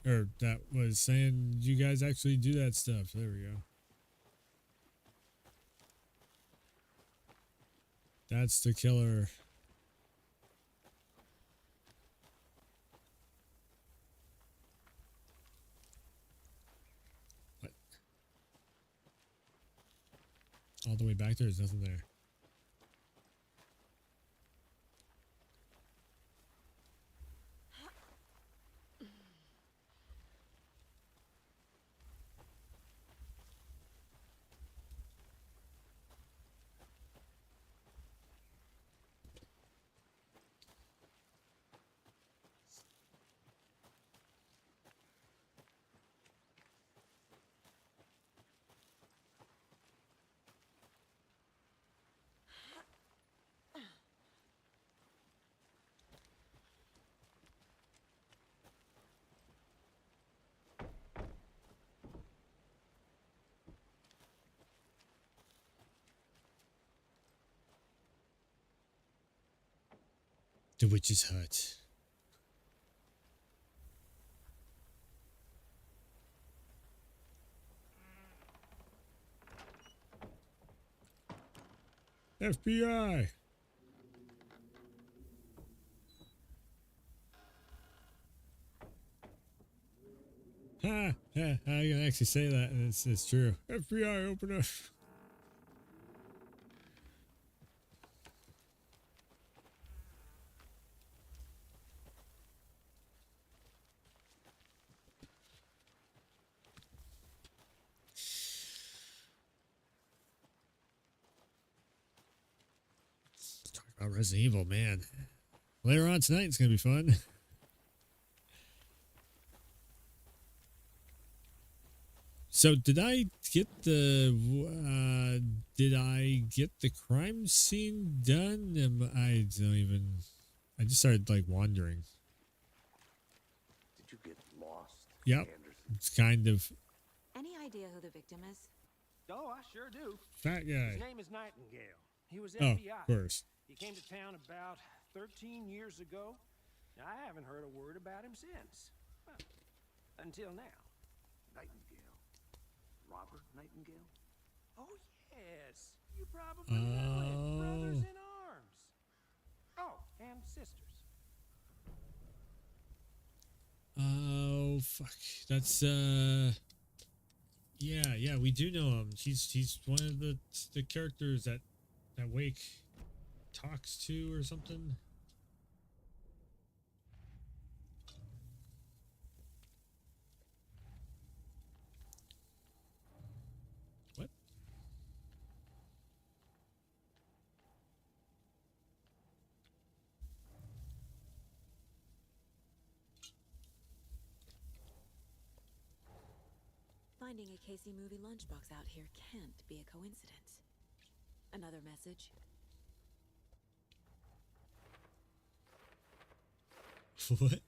Or that was saying you guys actually do that stuff. There we go. That's the killer. What? All the way back there's nothing there. The witch's hut. FBI. Ha! Yeah, I can actually say that, and it's true. FBI, open up. Let's talk about Resident Evil, man. Later on tonight, it's gonna be fun. So did I get the crime scene done? I don't even. I just started like wandering. Did you get lost, Yep, Anderson? it's kind of Any idea who the victim is? Oh, I sure do. fat guy. His name is Nightingale. He was Oh, FBI. of course. He came to town about 13 years ago. I haven't heard a word about him since. Well, until now. Nightingale. Robert Nightingale? Oh, yes. You probably know it. Brothers in arms. Oh, and sisters. Oh fuck! That's yeah, we do know him. He's one of the characters that Wake talks to or something. What? Finding a Casey movie lunchbox out here can't be a coincidence. Another message? What?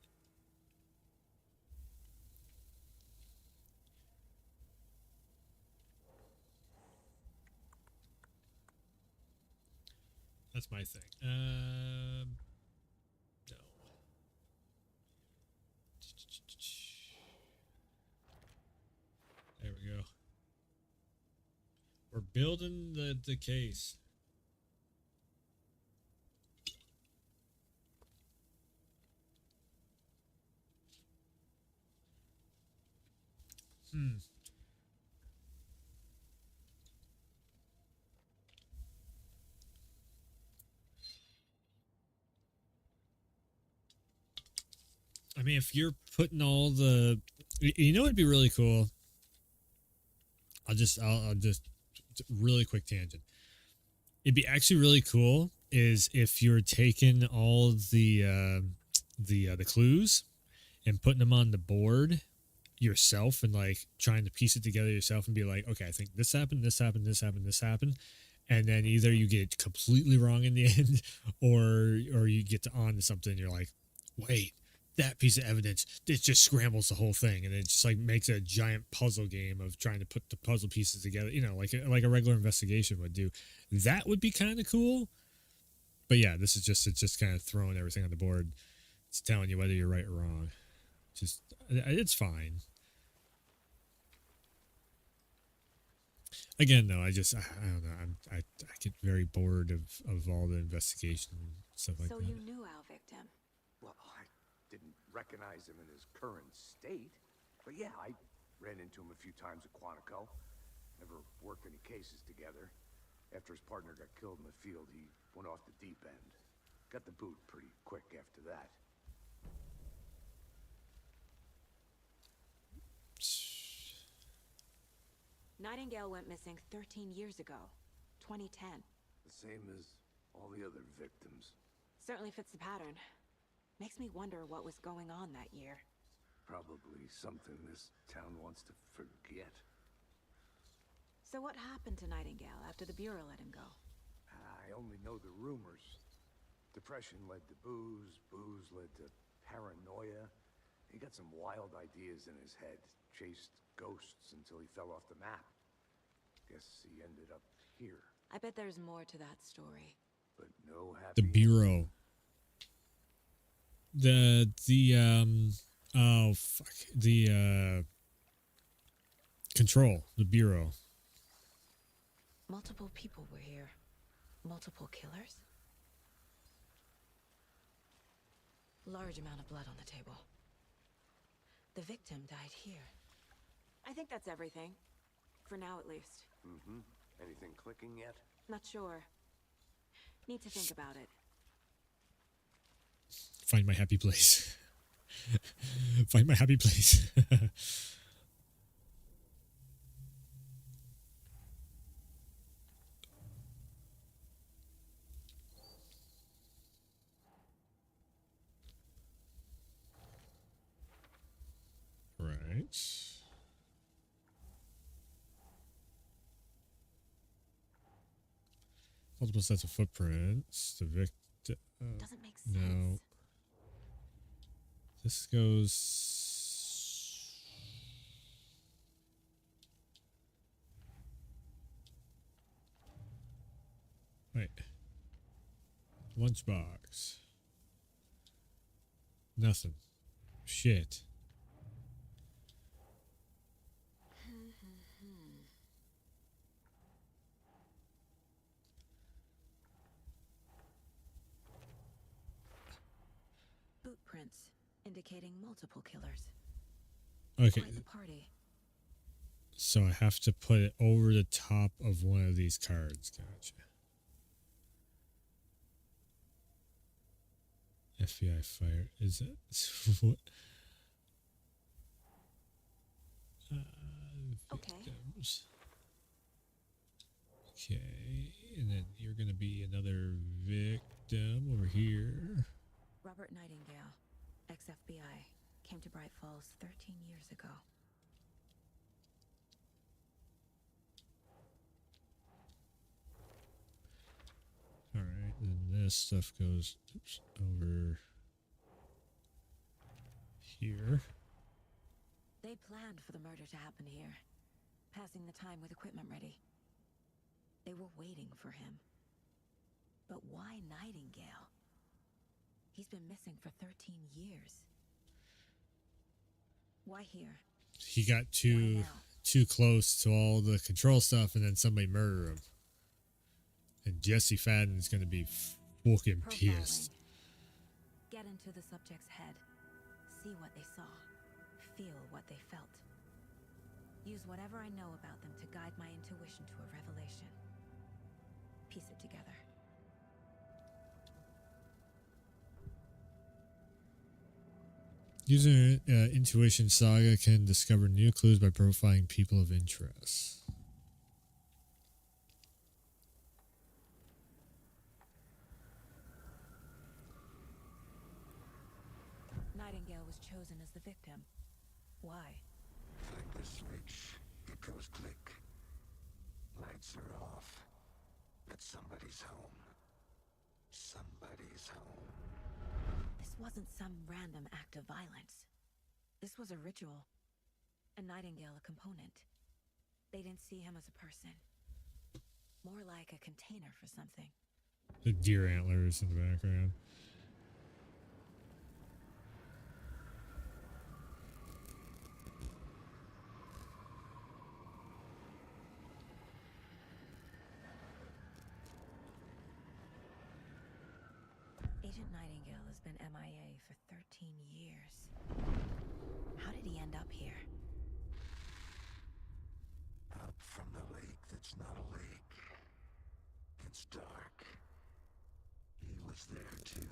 That's my thing. No. There we go. We're building the case. I mean, if you're putting all the, you know, it'd be really cool. I'll just really quick tangent. It'd be actually really cool is if you're taking all the clues and putting them on the board yourself and like trying to piece it together yourself and be like, okay, I think this happened, this happened, this happened, this happened. And then either you get completely wrong in the end or you get on to something and you're like, wait, that piece of evidence, it just scrambles the whole thing. And it just like makes a giant puzzle game of trying to put the puzzle pieces together, you know, like a regular investigation would do. That would be kind of cool. But yeah, this is just, it's just kind of throwing everything on the board. It's telling you whether you're right or wrong. Just, it's fine. Again, though, I don't know. I get very bored of all the investigation and stuff like So that. you knew our victim. Well, I didn't recognize him in his current state. But yeah, I ran into him a few times at Quantico. Never worked any cases together. After his partner got killed in the field, he went off the deep end. Got the boot pretty quick after that. Nightingale went missing 13 years ago, 2010. The same as all the other victims. Certainly fits the pattern. Makes me wonder what was going on that year. Probably something this town wants to forget. So what happened to Nightingale after the Bureau let him go? I only know the rumors. Depression led to booze, booze led to paranoia. He got some wild ideas in his head, chased ghosts until he fell off the map. Guess he ended up here. I bet there's more to that story. But no happy The Bureau. Oh fuck. The Control. The Bureau. Multiple people were here. Multiple killers? Large amount of blood on the table. The victim died here. I think that's everything. For now, at least. Mm-hmm. Anything clicking yet? Not sure. Need to think about it. Find my happy place. Find my happy place. Right. Multiple sets of footprints. The victim. Doesn't make sense. No. This goes. Wait. Lunchbox. Nothing. Shit. Boot prints indicating multiple killers. Okay. Quite the party. So I have to put it over the top of one of these cards. Gotcha. FBI fire. Is it? What? Okay. Victims. Okay. And then you're going to be another victim over here. Robert Nightingale, ex-FBI, came to Bright Falls 13 years ago. All right. Then this stuff goes over here. They planned for the murder to happen here, passing the time with equipment ready. They were waiting for him. But why Nightingale? He's been missing for 13 years. Why here? He got Why now? too close to all the control stuff, and then somebody murdered him. And Jesse Fadden's gonna be fucking pissed. Get into the subject's head. See what they saw. Feel what they felt. Use whatever I know about them to guide my intuition to a revelation. Piece it together. Using intuition, Saga can discover new clues by profiling people of interest. Nightingale was chosen as the victim. Why? Flick the switch, it goes click. Lights are off. But somebody's home. Somebody's home. This wasn't some random act of violence. This was a ritual. And Nightingale a component. They didn't see him as a person. More like a container for something. The deer antlers in the background. Agent Nightingale has been MIA for 13 years. How did he end up here? Up from the lake that's not a lake. It's dark. He was there too.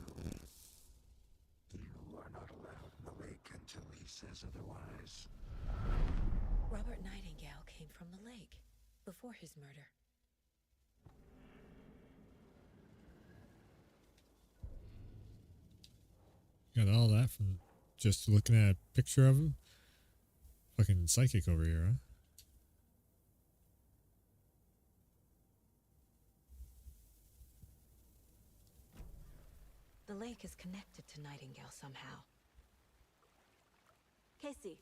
You are not allowed in the lake until he says otherwise. Robert Nightingale came from the lake before his murder. Got all that from just looking at a picture of him. Fucking psychic over here, huh? The lake is connected to Nightingale somehow. Casey,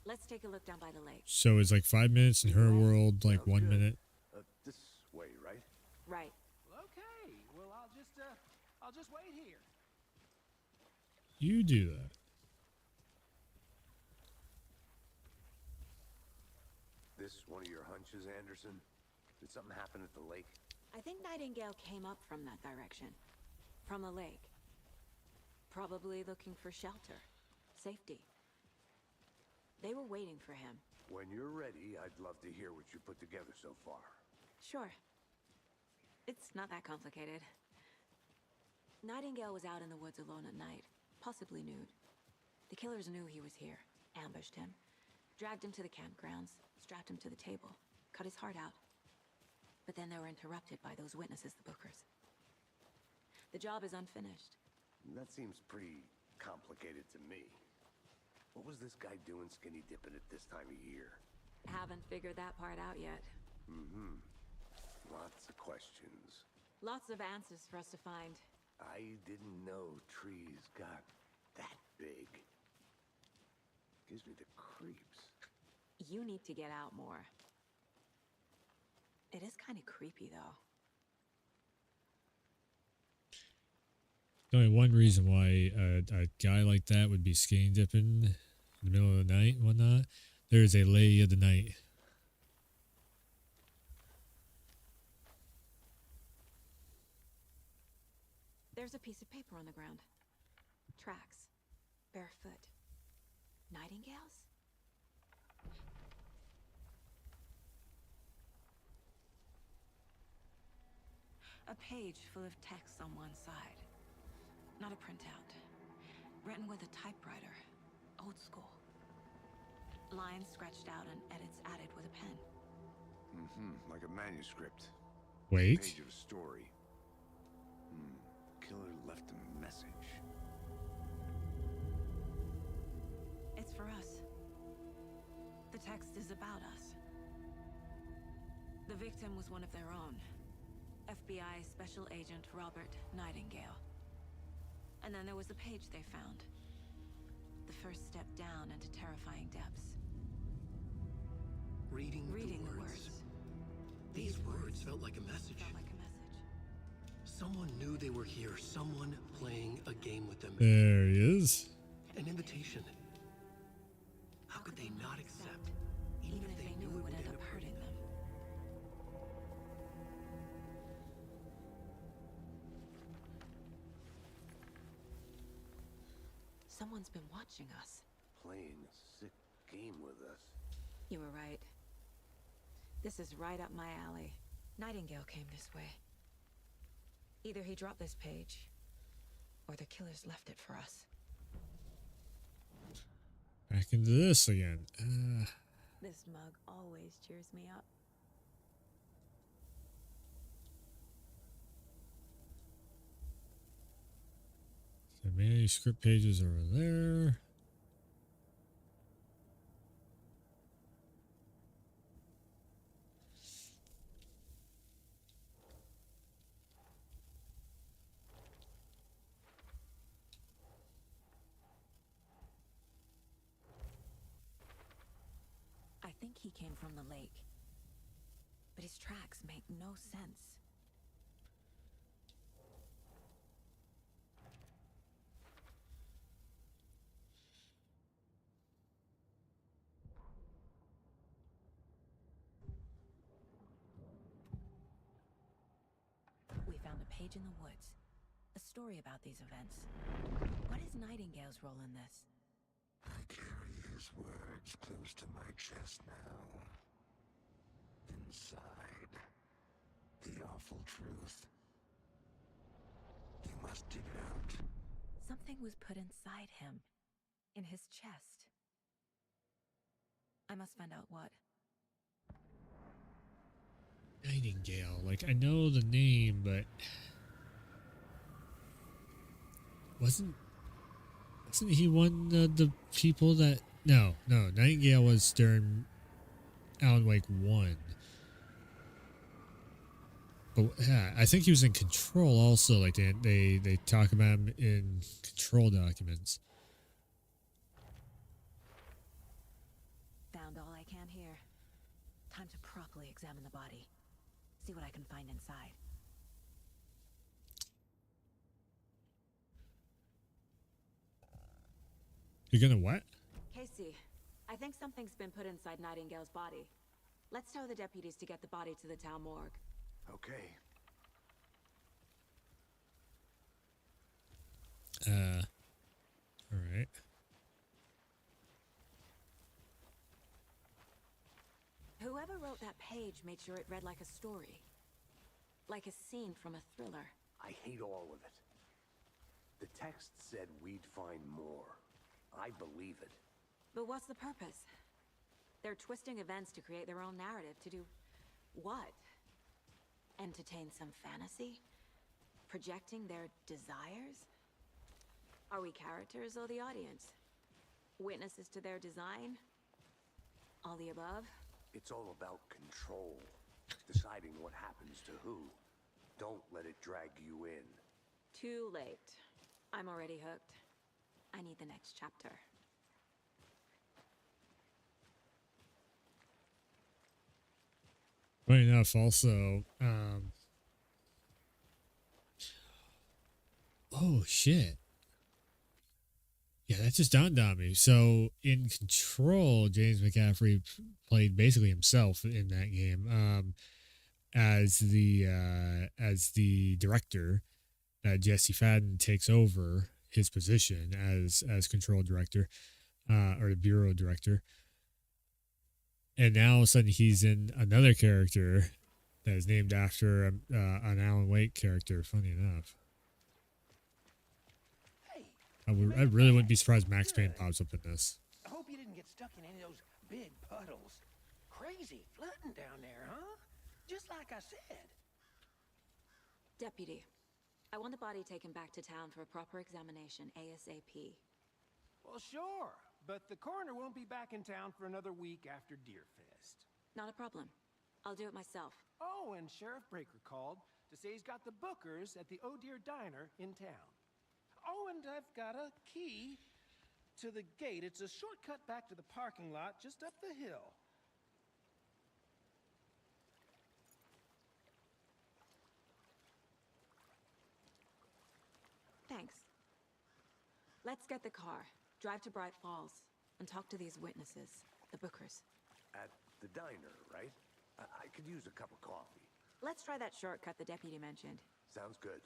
let's take a look down by the lake. So it's like 5 minutes in her world, like 1 minute. This way, right? Right. Okay, well, I'll just wait here. You do that. This one of your hunches, Anderson? Did something happen at the lake? I think Nightingale came up from that direction. From the lake. Probably looking for shelter. Safety. They were waiting for him. When you're ready, I'd love to hear what you put together so far. Sure. It's not that complicated. Nightingale was out in the woods alone at night, possibly nude. The killers knew he was here, ambushed him, dragged him to the campgrounds, strapped him to the table, cut his heart out. But then they were interrupted by those witnesses, the Bookers. The job is unfinished. That seems pretty complicated to me. What was this guy doing skinny dipping at this time of year? Haven't figured that part out yet. Lots of questions. Lots of answers for us to find. I didn't know trees got that big. Gives me the creeps. You need to get out more. It is kind of creepy, though. Only one reason why a guy like that would be skinny dipping in the middle of the night and whatnot. There is a lady of the night. There's a piece of paper on the ground. Tracks. Barefoot. Nightingales? A page full of text on one side. Not a printout. Written with a typewriter. Old school. Lines scratched out and edits added with a pen. Like a manuscript. Wait. Page of a story. Killer left a message. It's for us. The text is about us. The victim was one of their own. FBI Special Agent Robert Nightingale. And then there was the page they found. The first step down into terrifying depths. Reading the the words. These words felt like a message. Felt like a message. Someone knew they were here. Someone playing a game with them. There he is. An invitation. How could they not accept, even if they knew it would end up hurting them? Someone's been watching us. Playing a sick game with us. You were right. This is right up my alley. Nightingale came this way. Either he dropped this page, or the killers left it for us. Back into this again. This mug always cheers me up. The manuscript pages over there. I think he came from the lake. But his tracks make no sense. We found a page in the woods. A story about these events. What is Nightingale's role in this? I carry his words close to my chest now. Inside, the awful truth. You must dig it out. Something was put inside him. In his chest. I must find out what. Nightingale. Like, I know the name, but wasn't he one of the people that... No, Nightingale was during Alan Wake 1. But yeah, I think he was in Control also. Like, they talk about him in Control documents. Found all I can here. Time to properly examine the body. See what I can find inside. You're gonna what? Casey, I think something's been put inside Nightingale's body. Let's tell the deputies to get the body to the town morgue. Okay. All right. Whoever wrote that page made sure it read like a story. Like a scene from a thriller. I hate all of it. The text said we'd find more. I believe it. But what's the purpose? They're twisting events to create their own narrative. To do what? Entertain some fantasy? Projecting their desires? Are we characters or the audience? Witnesses to their design? All the above? It's all about control. Deciding what happens to who. don't let it drag you in. Too late. I'm already hooked. I need the next chapter. Funny enough, also, oh shit. Yeah, that just dawned on me. So in Control, James McCaffrey played basically himself in that game, as the director. Jesse Fadden takes over his position as Control director, or the bureau director, and now all of a sudden he's in another character that is named after an Alan Wake character. Funny enough. Hey, I really wouldn't be surprised Max Payne pops up in this. I hope you didn't get stuck in any of those big puddles. Crazy flooding down there, huh? Just like I said. Deputy, I want the body taken back to town for a proper examination ASAP. Well, sure, but the coroner won't be back in town for another week after Deerfest. Not a problem. I'll do it myself. Oh, and Sheriff Breaker called to say he's got the bookers at the Oh Dear Diner in town. Oh, and I've got a key to the gate. It's a shortcut back to the parking lot just up the hill. Thanks. Let's get the car, drive to Bright Falls, and talk to these witnesses, the bookers. At the diner, right? I could use a cup of coffee. Let's try that shortcut the deputy mentioned. Sounds good.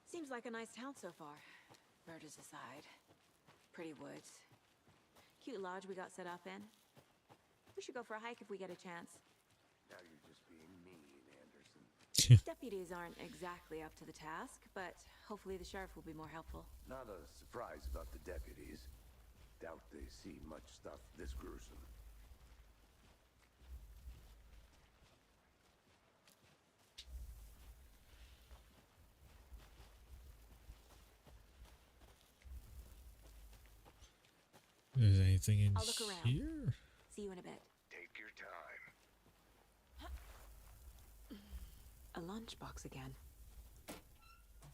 Seems like a nice town so far. Murders aside. Pretty woods. Cute lodge we got set up in. We should go for a hike if we get a chance. Now you're just being mean, Anderson. Deputies aren't exactly up to the task, but hopefully the sheriff will be more helpful. Not a surprise about the deputies. Doubt they see much stuff this gruesome. Is anything in I'll look around. here? See you in a bit. Take your time. A lunchbox again.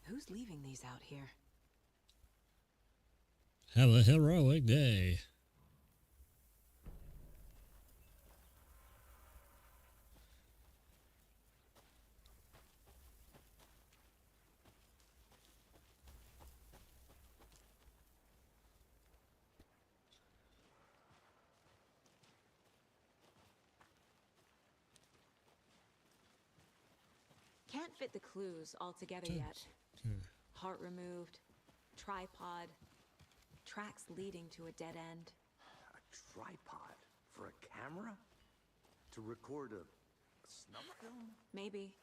Who's leaving these out here? Have a heroic day. Can't fit the clues all together yet. Heart removed, tripod, tracks leading to a dead end. A tripod for a camera? To record a snuff film? Maybe.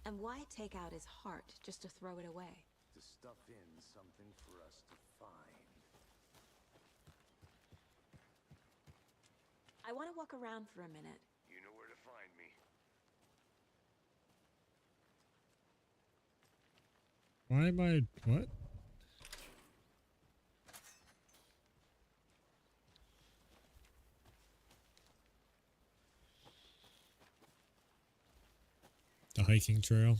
And why take out his heart just to throw it away? To stuff in something for us to find. I want to walk around for a minute. You know where to find me. Why am I... What? The hiking trail.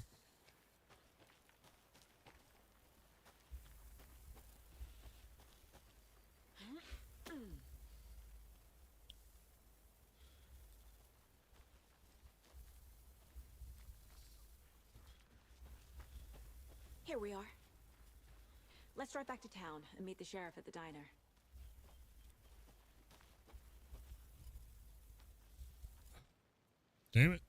Here we are. Let's drive back to town and meet the sheriff at the diner. Damn it.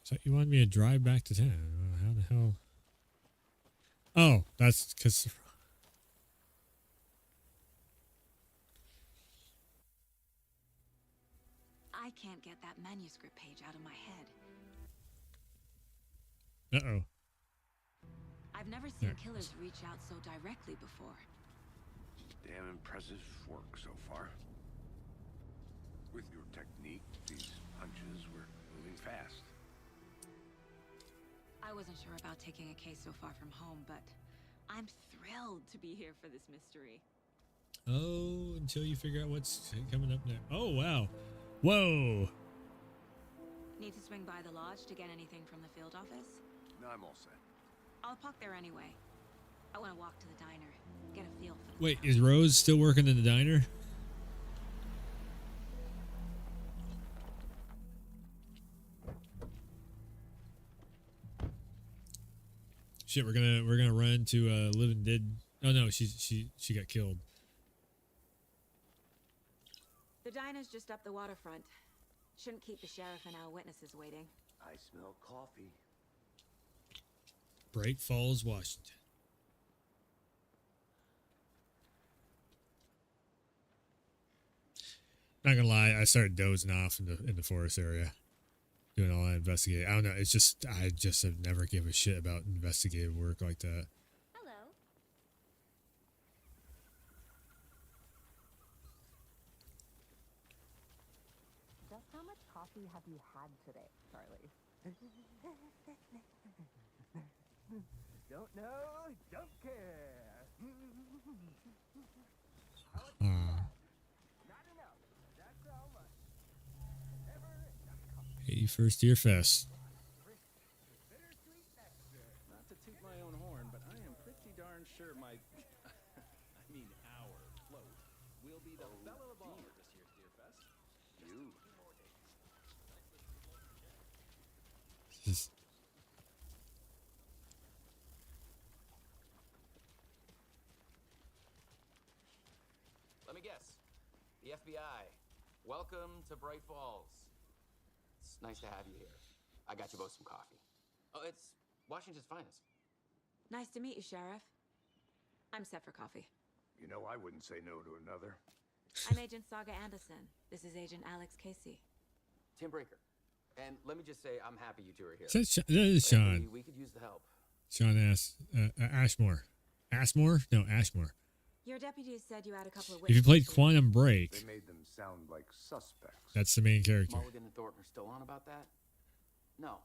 So you wanted me to drive back to town? How the hell? Oh, that's because... I can't get that manuscript page out of my head. Uh-oh. I've never seen killers reach out so directly before. Damn impressive work so far. With your technique, these hunches were moving fast. I wasn't sure about taking a case so far from home, but I'm thrilled to be here for this mystery. Oh, until you figure out what's coming up next. Oh, wow. Whoa. Need to swing by the lodge to get anything from the field office? No, I'm all set. I'll park there anyway. I want to walk to the diner, get a feel for the Wait, town. is Rose still working in the diner? Shit, we're gonna run to Living Dead. Oh no, she got killed. The diner's just up the waterfront. Shouldn't keep the sheriff and our witnesses waiting. I smell coffee. Bright Falls, Washington. Not gonna lie, I started dozing off in the forest area, doing all that investigative. I don't know. It's just I just have never give a shit about investigative work like that. Hello. Just how much coffee have you had today, Charlie? Don't know, don't care. Not enough. That's how much. Never enough coffee. 81st Year Fest. Bittersweet nectar. Not to toot my own horn, but I am pretty darn sure my, I mean our float will be the belle of the ball at this year's Deer Fest. You. Just- Let me guess. The FBI. Welcome to Bright Falls. It's nice to have you here. I got you both some coffee. Oh, it's Washington's finest. Nice to meet you, Sheriff. I'm set for coffee. You know I wouldn't say no to another. I'm Agent Saga Anderson. This is Agent Alex Casey. Tim Breaker. And let me just say, I'm happy you two are here. That is Sean. We could use the help. Sean Ashmore. Ashmore? No, Ashmore. Your deputies said you had a couple of If you witnesses. played Quantum Break, They made them sound like suspects. that's the main character. Mulligan and Thornton are still on about that? No.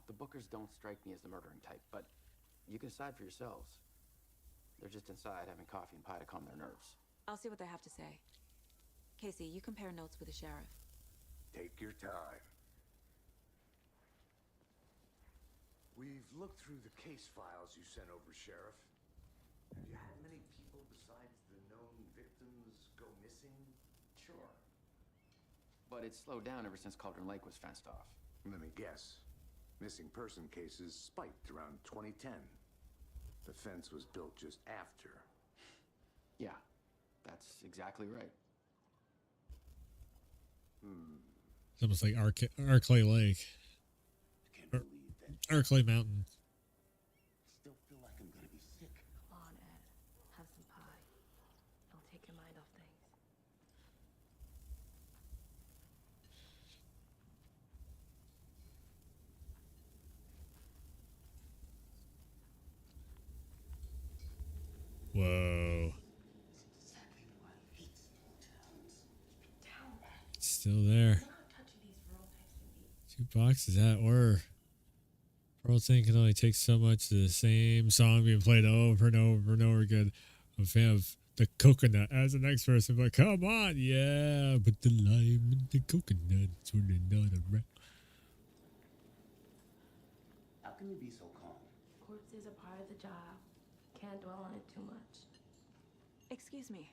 The Bookers don't strike me as the murdering type, but you can decide for yourselves. They're just inside having coffee and pie to calm their nerves. I'll see what they have to say. Casey, you compare notes with the sheriff. Take your time. We've looked through the case files you sent over, Sheriff. Have you had many people besides the known victims go missing? Sure. But it's slowed down ever since Cauldron Lake was fenced off. Let me guess. Missing person cases spiked around 2010. The fence was built just after. Yeah, that's exactly right. It's almost like Arclay Lake. Can't believe that. Arclay Mountain. Still feel like I'm gonna be sick. Come on, Ed. Have some pie. It'll take your mind off things. Whoa. It's still there. 2 boxes that or Pearl thing can only take so much of the same song being played over and over and over again. I'm a fan of the coconut as the next person, but come on, yeah, put the lime in the coconut for another round. How can you be so calm? Corpses are part of the job. Can't dwell on it too much. Excuse me.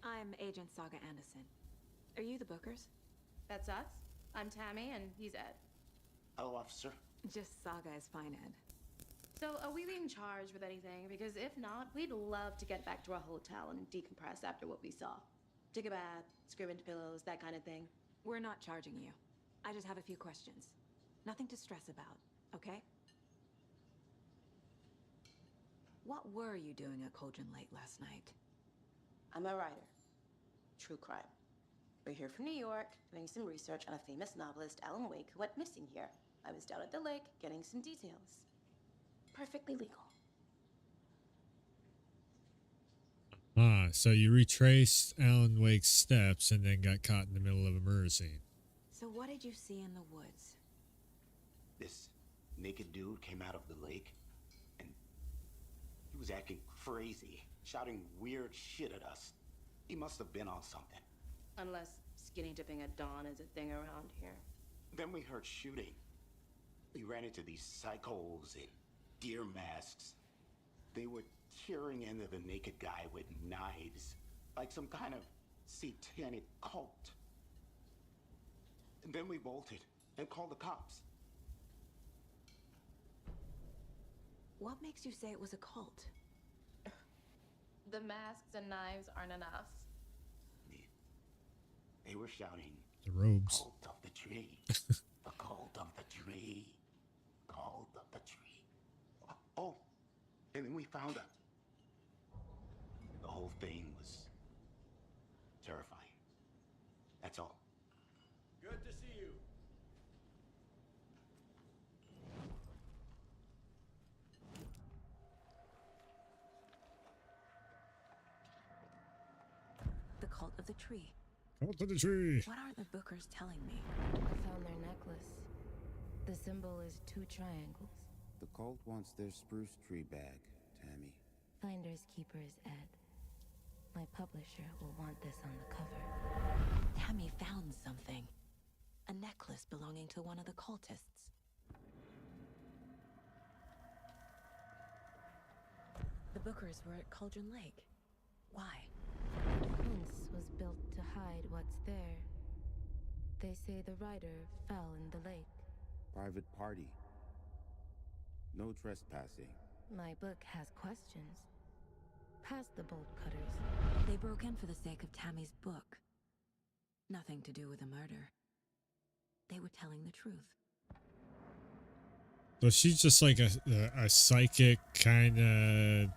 I'm Agent Saga Anderson. Are you the Bookers? That's us. I'm Tammy, and he's Ed. Hello, officer. Just Saga is fine, Ed. So, are we being charged with anything? Because if not, we'd love to get back to our hotel and decompress after what we saw. Take a bath, scream into pillows, that kind of thing. We're not charging you. I just have a few questions. Nothing to stress about, okay? What were you doing at Cauldron Lake last night? I'm a writer. True crime. We're here from New York, doing some research on a famous novelist, Alan Wake, who went missing here. I was down at the lake, getting some details. Perfectly legal. Ah, so you retraced Alan Wake's steps and then got caught in the middle of a murder scene. So what did you see in the woods? This naked dude came out of the lake, and he was acting crazy, shouting weird shit at us. He must have been on something. Unless skinny dipping at dawn is a thing around here. Then we heard shooting. We ran into these psychos in deer masks. They were tearing into the naked guy with knives, like some kind of satanic cult. And then we bolted and called the cops. What makes you say it was a cult? The masks and knives aren't enough. They were shouting, The robes. "Cult of the tree. The cult of the tree. Cult of the tree." Oh, and then we found her. The whole thing was terrifying. That's all. Good to see you. The cult of the tree. Cult of the tree. What aren't the bookers telling me? I found their necklace. The symbol is 2 triangles. The cult wants their spruce tree bag, Tammy. Finders keepers Ed. My publisher will want this on the cover. Tammy found something. A necklace belonging to one of the cultists. The bookers were at Cauldron Lake. Why? The fence was built to hide what's there. They say the rider fell in the lake. Private party. No trespassing. My book has questions. Past the bolt cutters. They broke in for the sake of Tammy's book. Nothing to do with a murder. They were telling the truth. So she's just like a psychic, kind of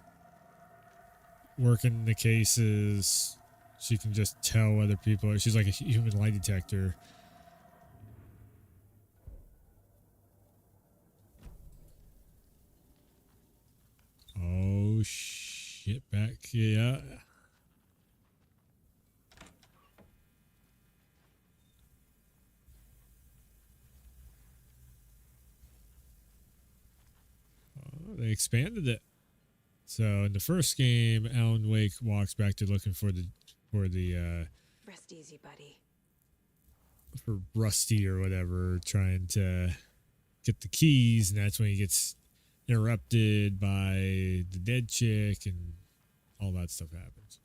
working the cases. She can just tell other people. She's like a human lie detector. Oh, shit. Back. Yeah. Oh, they expanded it. So in the first game, Alan Wake walks back to looking for the Rest easy, buddy. for Rusty or whatever, trying to get the keys, and that's when he gets interrupted by the dead chick, and all that stuff happens.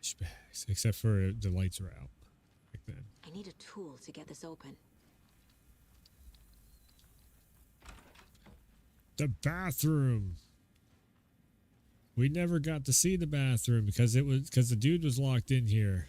Flashbacks, except for the lights are out back then. I need a tool to get this open. The bathroom. We never got to see the bathroom because the dude was locked in here.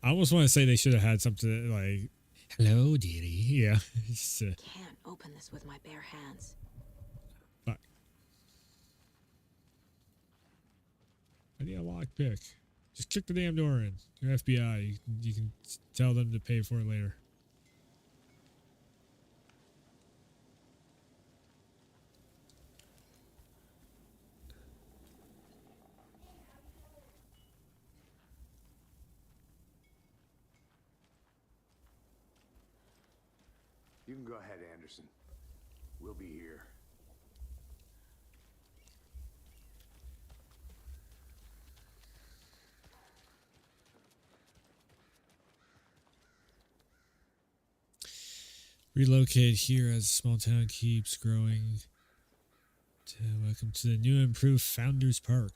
I almost want to say they should have had something like, "Hello, dearie." Yeah. Just, Can't open this with my bare hands. fuck. I need a lockpick. Just kick the damn door in. You're FBI. You can tell them to pay for it later. You can go ahead, Anderson. We'll be here. Relocate here as the small town keeps growing. Welcome to the new improved Founders Park.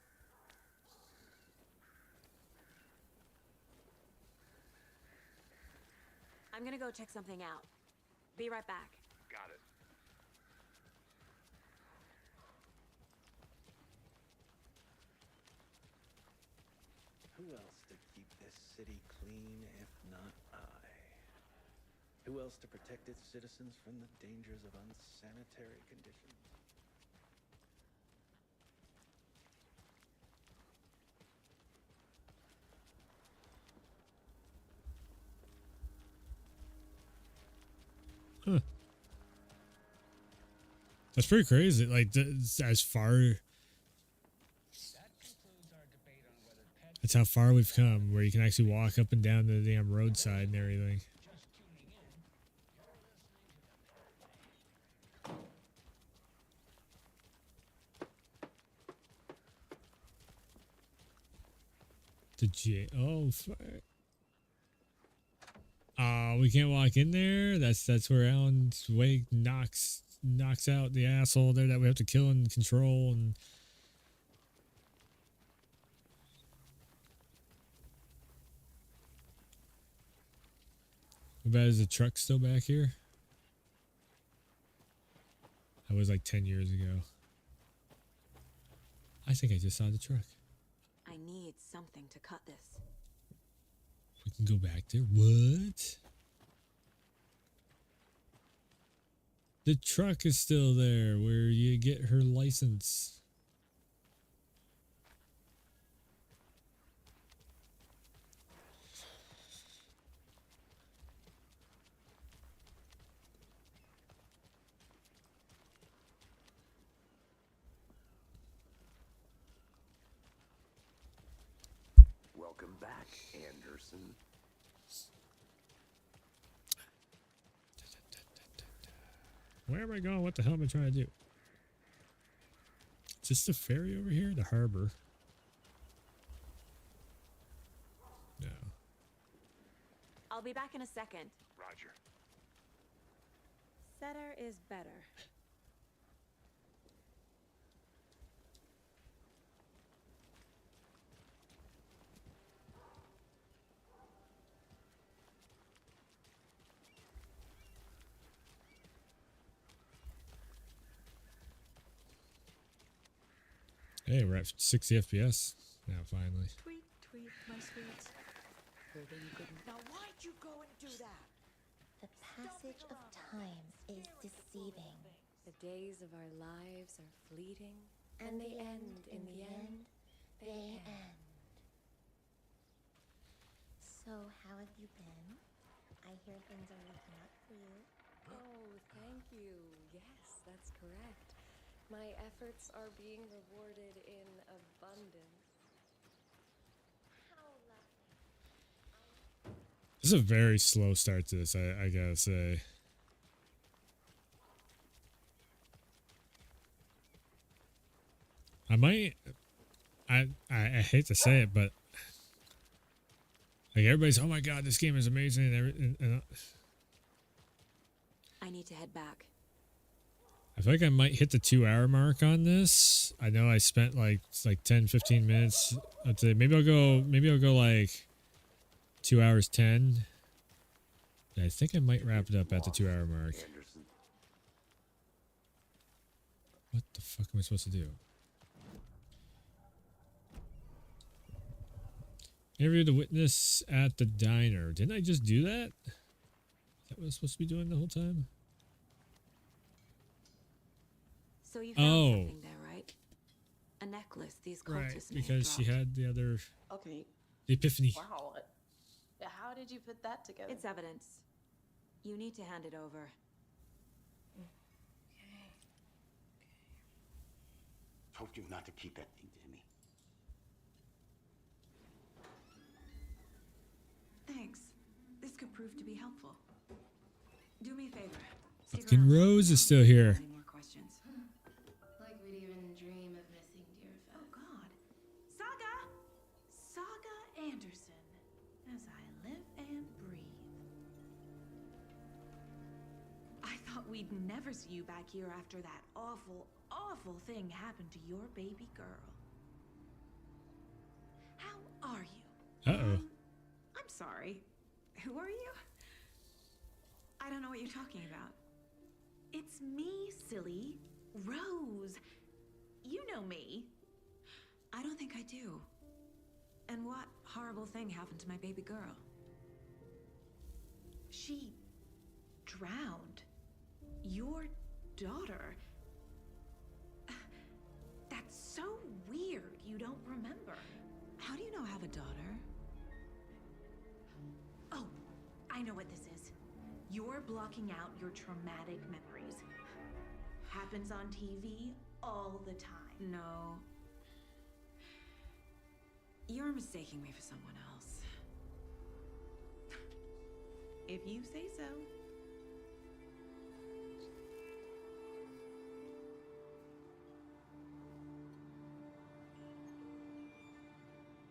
I'm gonna go check something out. Be right back. Got it. Who else to keep this city clean if not I? Who else to protect its citizens from the dangers of unsanitary conditions? Huh. That's pretty crazy. Like, as far... That's how far we've come, where you can actually walk up and down the damn roadside and everything. The J. Oh, fuck. We can't walk in there. That's where Alan's Wake knocks out the asshole there that we have to kill and control. And how bad is the truck still back here? That was like 10 years ago. I think I just saw the truck. I need something to cut this. We can go back there. What? The truck is still there where you get her license. Welcome back, Anderson. Where am I going? What the hell am I trying to do? Is this the ferry over here? The harbor? No. I'll be back in a second. Roger. Better is better. Hey, we're at 60 FPS now, finally. Tweet, tweet, my sweets. Heard that you couldn't. Now, why'd you go and do that? The passage of time is deceiving. The days of our lives are fleeting, And they end in the end. They end. So, how have you been? I hear things are looking up for you. Oh, thank you. Yes, that's correct. My efforts are being rewarded in abundance. How lovely. This is a very slow start to this, I gotta say. I hate to say it, but like everybody's, oh my god, this game is amazing and everything. I need to head back. I feel like I might hit the 2-hour mark on this. I know I spent like 10, 15 minutes. I'd say maybe I'll go like 2 hours 10. I think I might wrap it up at the 2-hour mark. What the fuck am I supposed to do? Interview the witness at the diner. Didn't I just do that? Is that what I was supposed to be doing the whole time? So you found something there, right? A necklace these cultists Right, may have because she dropped. had the other... Okay. The epiphany. Wow. How did you put that together? It's evidence. You need to hand it over. Told you not to keep that thing to me. Thanks. This could prove to be helpful. Do me a favor. Stick Fucking around. Rose is still here. Any more questions? Like we'd even dream of missing dear Fez. Oh, God. Saga Anderson. As I live and breathe. I thought we'd never see you back here after that awful, awful thing happened to your baby girl. How are you? Uh-oh. I'm sorry. Who are you? I don't know what you're talking about. It's me, silly. Rose. You know me. I don't think I do. And what horrible thing happened to my baby girl? She drowned. Your daughter. That's so weird you don't remember. How do you know I have a daughter? Oh, I know what this is. You're blocking out your traumatic memories. Happens on TV all the time. No. You're mistaking me for someone else. If you say so.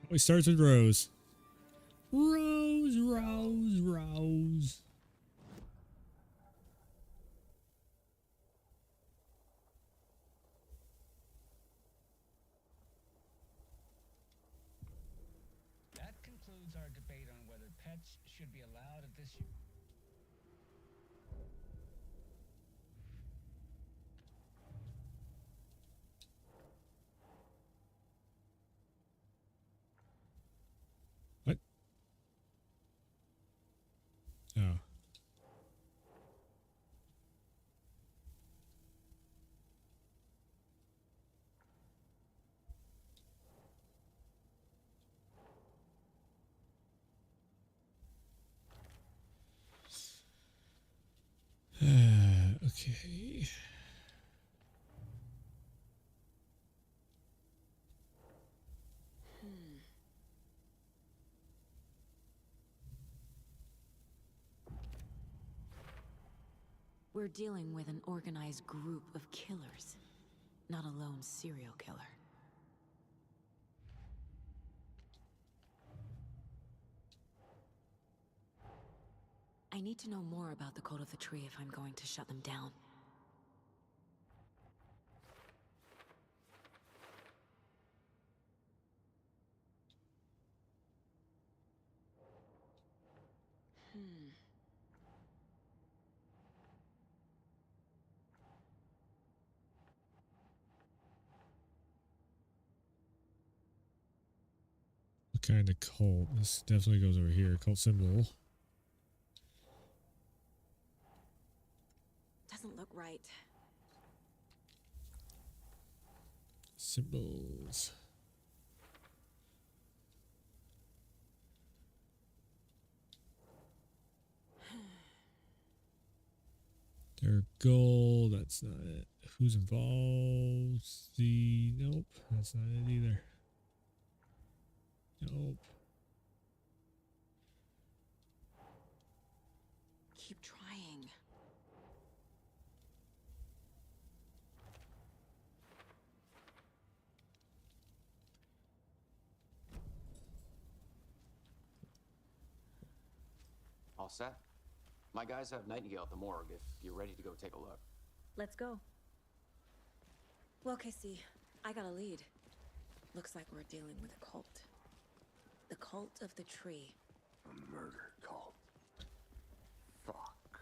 Always starts with Rose. Rose, Rose, Rose. That concludes our debate on whether pets should be allowed at this. What? Oh. Okay. We're dealing with an organized group of killers, not a lone serial killer. I need to know more about the Code of the Tree if I'm going to shut them down. What kind of cult? This definitely goes over here. Cult symbol. Doesn't look right. Symbols. Their goal. That's not it. Who's involved? Nope. That's not it either. Nope. Keep trying. All set? My guys have Nightingale at the morgue if you're ready to go take a look. Let's go. Well, Casey, I got a lead. Looks like we're dealing with a cult. The Cult of the Tree. A murder cult. Fuck.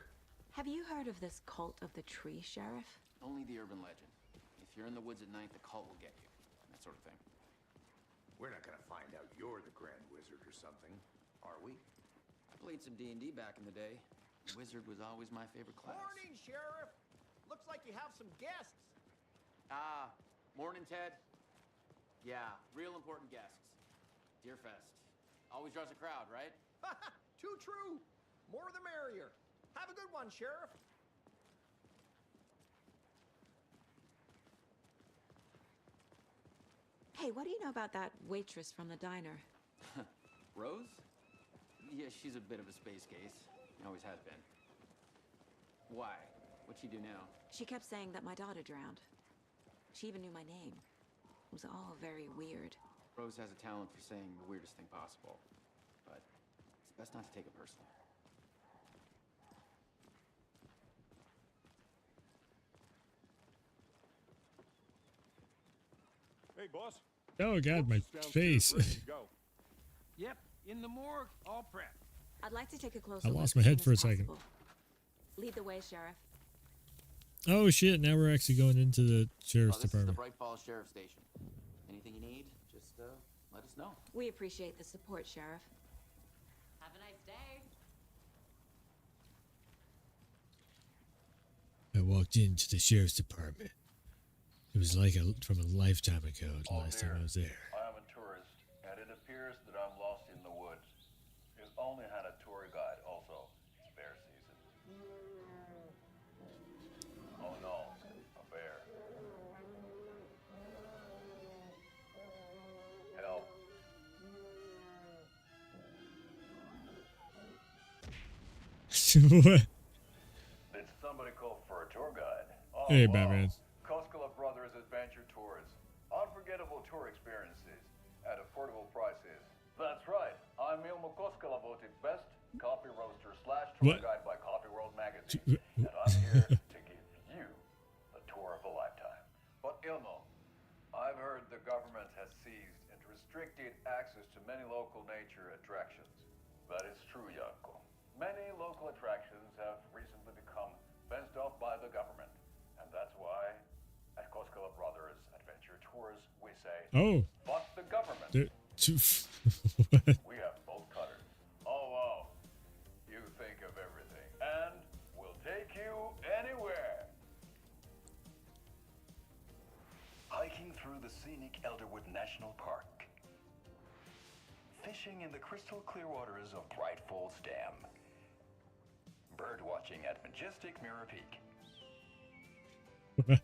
Have you heard of this Cult of the Tree, Sheriff? Only the urban legend. If you're in the woods at night, the cult will get you. That sort of thing. We're not gonna find out you're the Grand Wizard or something, are we? I played some D&D back in the day. Wizard was always my favorite class. Morning, Sheriff. Looks like you have some guests. Ah, morning, Ted. Yeah, real important guests. Deerfest. Always draws a crowd, right? Too true. More the merrier. Have a good one, Sheriff. Hey, what do you know about that waitress from the diner? Rose? Yeah, she's a bit of a space case. Always has been. Why? What'd she do now? She kept saying that my daughter drowned. She even knew my name. It was all very weird. Rose has a talent for saying the weirdest thing possible. But it's best not to take it personally. Hey, boss. Oh God, my Downstairs, face. ready to go. Yep, in the morgue, all prepped. I'd like to take a closer I look lost as my head soon for a as second. possible. Lead the way, Sheriff. Oh shit! Now we're actually going into the sheriff's This is the department. Bright Falls Sheriff Station. Anything you need, just let us know. We appreciate the support, Sheriff. Have a nice day. I walked into the sheriff's department. It was like from a lifetime ago. The last time I was there. I am a tourist, and it appears that I'm lost in the woods. We've only had a tour guide also. It's fair season. What? Did somebody call for a tour guide? Oh, Hey, wow. Batman. Koskela Brothers Adventure Tours. Unforgettable tour experiences at affordable prices. That's right. I'm Ilmo Koskela, voted best coffee roaster / tour What? guide by Coffee World magazine. And I'm here to give you a tour of a lifetime. But Ilmo, I've heard the government has seized and restricted access to many local nature attractions. That is true, Janko. Many local attractions have recently become fenced off by the government. And that's why, at Koskela Brothers Adventure Tours, we say, Oh. fuck the government. What? We have bolt cutters. Oh, wow. You think of everything. And we'll take you anywhere. Hiking through the scenic Elderwood National Park. Fishing in the crystal clear waters of Bright Falls Dam. Bird watching at majestic Mirror Peak. The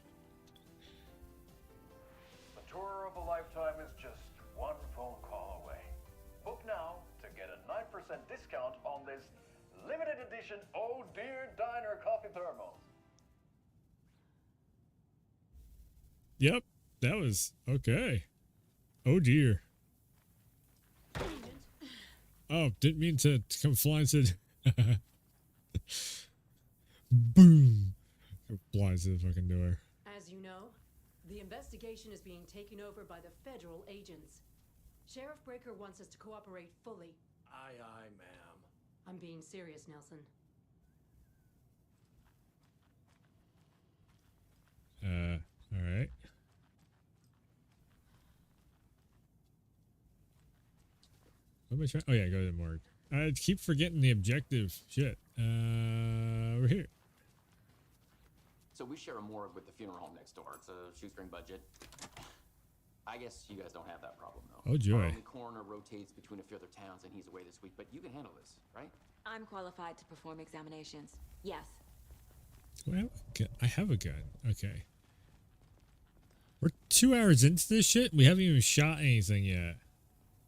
tour of a lifetime is just one phone call away. Book now to get a 9% discount on this limited edition Oh Dear Diner coffee thermos. Yep, that was okay. Oh dear. Oh, didn't mean to come flying to. Boom! Flies to the fucking door. As you know, the investigation is being taken over by the federal agents. Sheriff Breaker wants us to cooperate fully. Aye, aye, ma'am. I'm being serious, Nelson. All right. What am I trying? Oh yeah, go to the morgue. I keep forgetting the objective. Shit. We're here. So we share a morgue with the funeral home next door. It's a shoestring budget. I guess you guys don't have that problem, though. Oh, joy. Our only coroner rotates between a few other towns, and he's away this week. But you can handle this, right? I'm qualified to perform examinations. Yes. Well, I have a gun. Okay. We're 2 hours into this shit. We haven't even shot anything yet.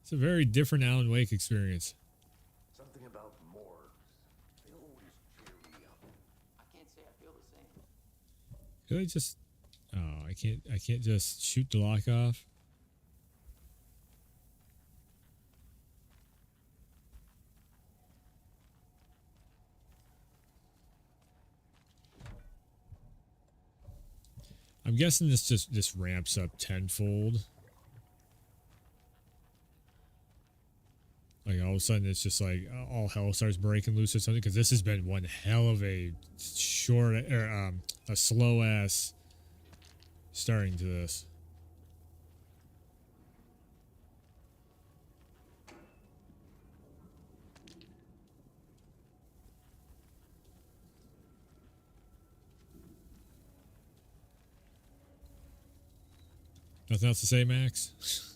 It's a very different Alan Wake experience. Something about morgues. They always cheer me up. I can't say I feel the same. Could I just? Oh, I can't just shoot the lock off. I'm guessing this ramps up tenfold. Like all of a sudden it's just like all hell starts breaking loose or something, because this has been one hell of a short or a slow ass starting to this. Nothing else to say, Max?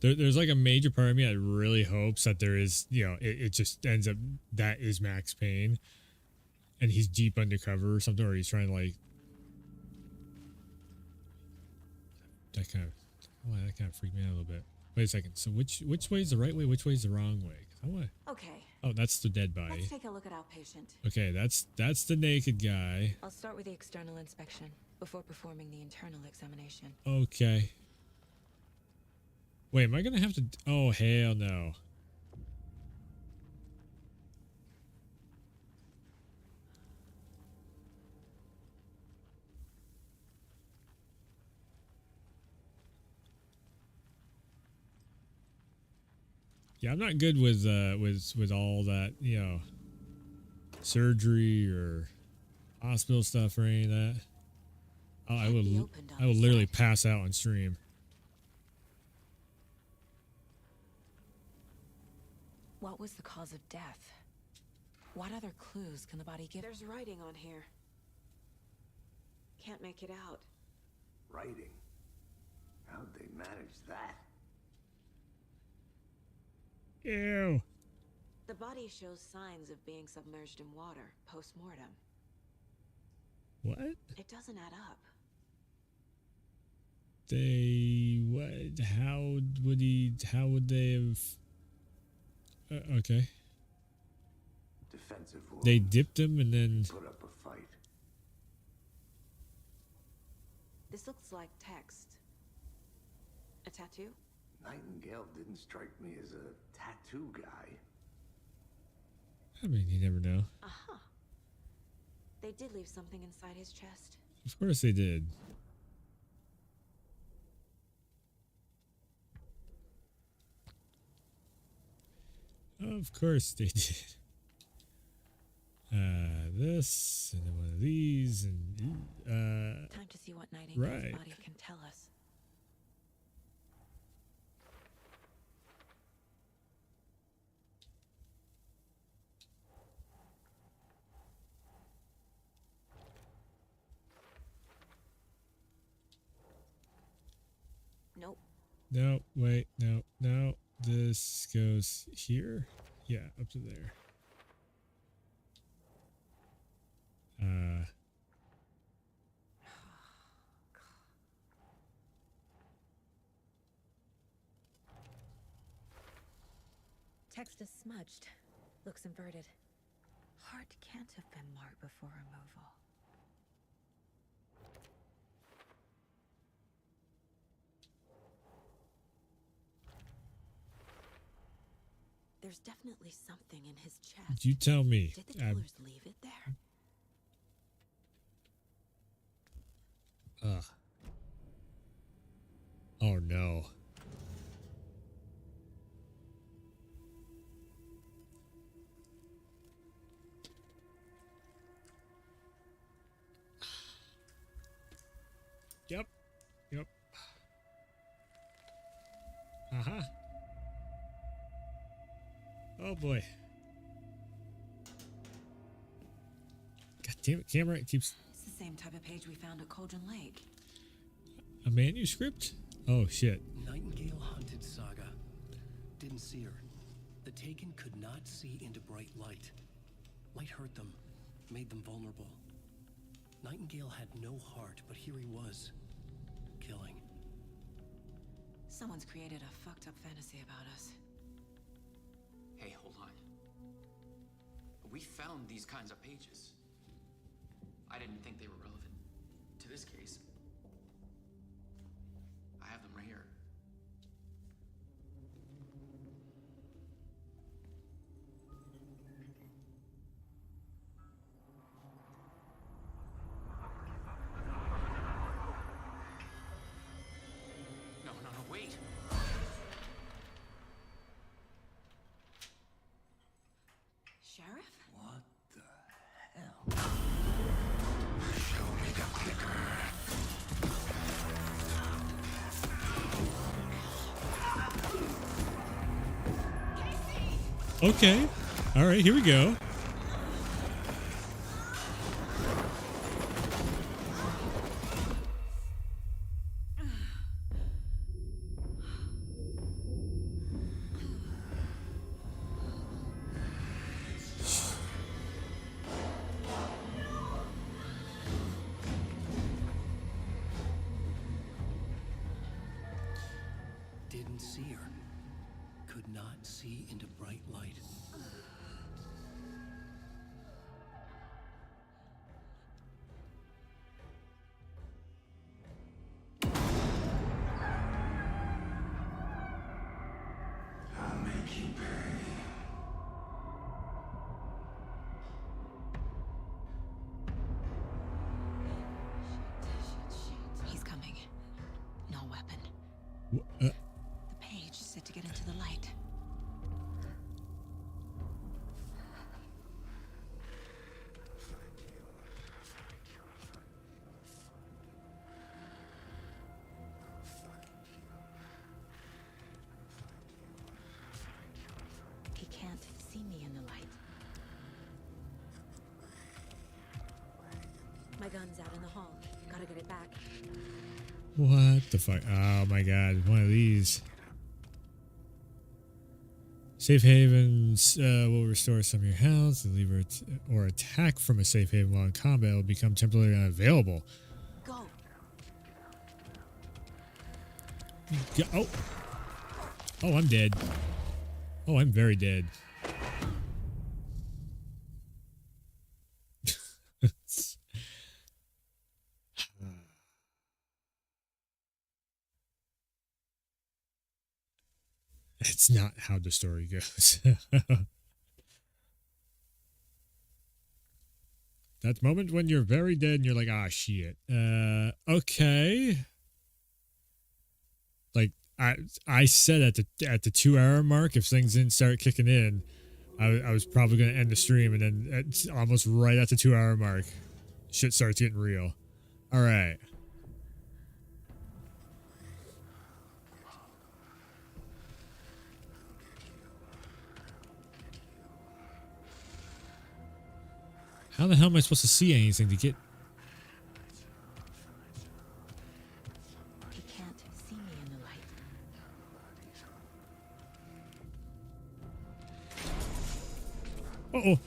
There's like a major part of me that really hopes that there is, you know, it just ends up that is Max Payne and he's deep undercover or something, or he's trying to like that kind of freaked me out a little bit. Wait a second. So which way is the right way? Which way is the wrong way? Okay. Oh, that's the dead body. Let's take a look at our patient. Okay, that's the naked guy. I'll start with the external inspection before performing the internal examination. Okay. Wait, am I gonna have to? Oh, hell no. Yeah, I'm not good with all that, you know, surgery or hospital stuff or any of that. Oh, I would literally pass out on stream. What was the cause of death? What other clues can the body give? There's writing on here. Can't make it out. Writing? How'd they manage that? Ew. The body shows signs of being submerged in water post-mortem. What? It doesn't add up. They What? How would he? How would they have? Okay. Defensive They wounds. dipped him and then. Put up a fight. This looks like text. A tattoo? Nightingale didn't strike me as a tattoo guy. I mean, you never know. Aha. They did leave something inside his chest. Of course they did. Of course they did. This and then one of these and Time to see what Nightingale's right. body can tell us. Nope. No, wait, no. This goes here. Yeah, up to there. Text is smudged. Looks inverted. Heart can't have been marked before removal. There's definitely something in his chest. You tell me. Did the killers leave it there? Oh no. Yep. Uh-huh. Oh boy. God damn it, camera, it keeps... It's the same type of page we found at Cauldron Lake. A manuscript? Oh shit. Nightingale hunted Saga. Didn't see her. The Taken could not see into bright light. Light hurt them, made them vulnerable. Nightingale had no heart, but here he was, killing. Someone's created a fucked up fantasy about us. Hey, hold on. We found these kinds of pages. I didn't think they were relevant to this case. I have them right here. No, wait. Sheriff? What the hell? Show me the clicker. Okay. All right, here we go. Didn't see her. Could not see into bright light. I'll make you pay. He's coming. No weapon. Uh, The page said to get into the light. He can't see me in the light. My gun's out in the hall. Gotta get it back. What the fuck? Oh my god, one of these. Safe havens will restore some of your health. Leave or attack from a safe haven while in combat will become temporarily unavailable. Go. Oh. Oh, I'm dead. Oh, I'm very dead. It's not how the story goes. That moment when you're very dead and you're like, ah, shit. Okay. Like I said at the 2 hour mark, if things didn't start kicking in, I was probably going to end the stream, and then it's almost right at the 2 hour mark, shit starts getting real. All right. How the hell am I supposed to see anything to get? He can't see me in the light. Uh-oh.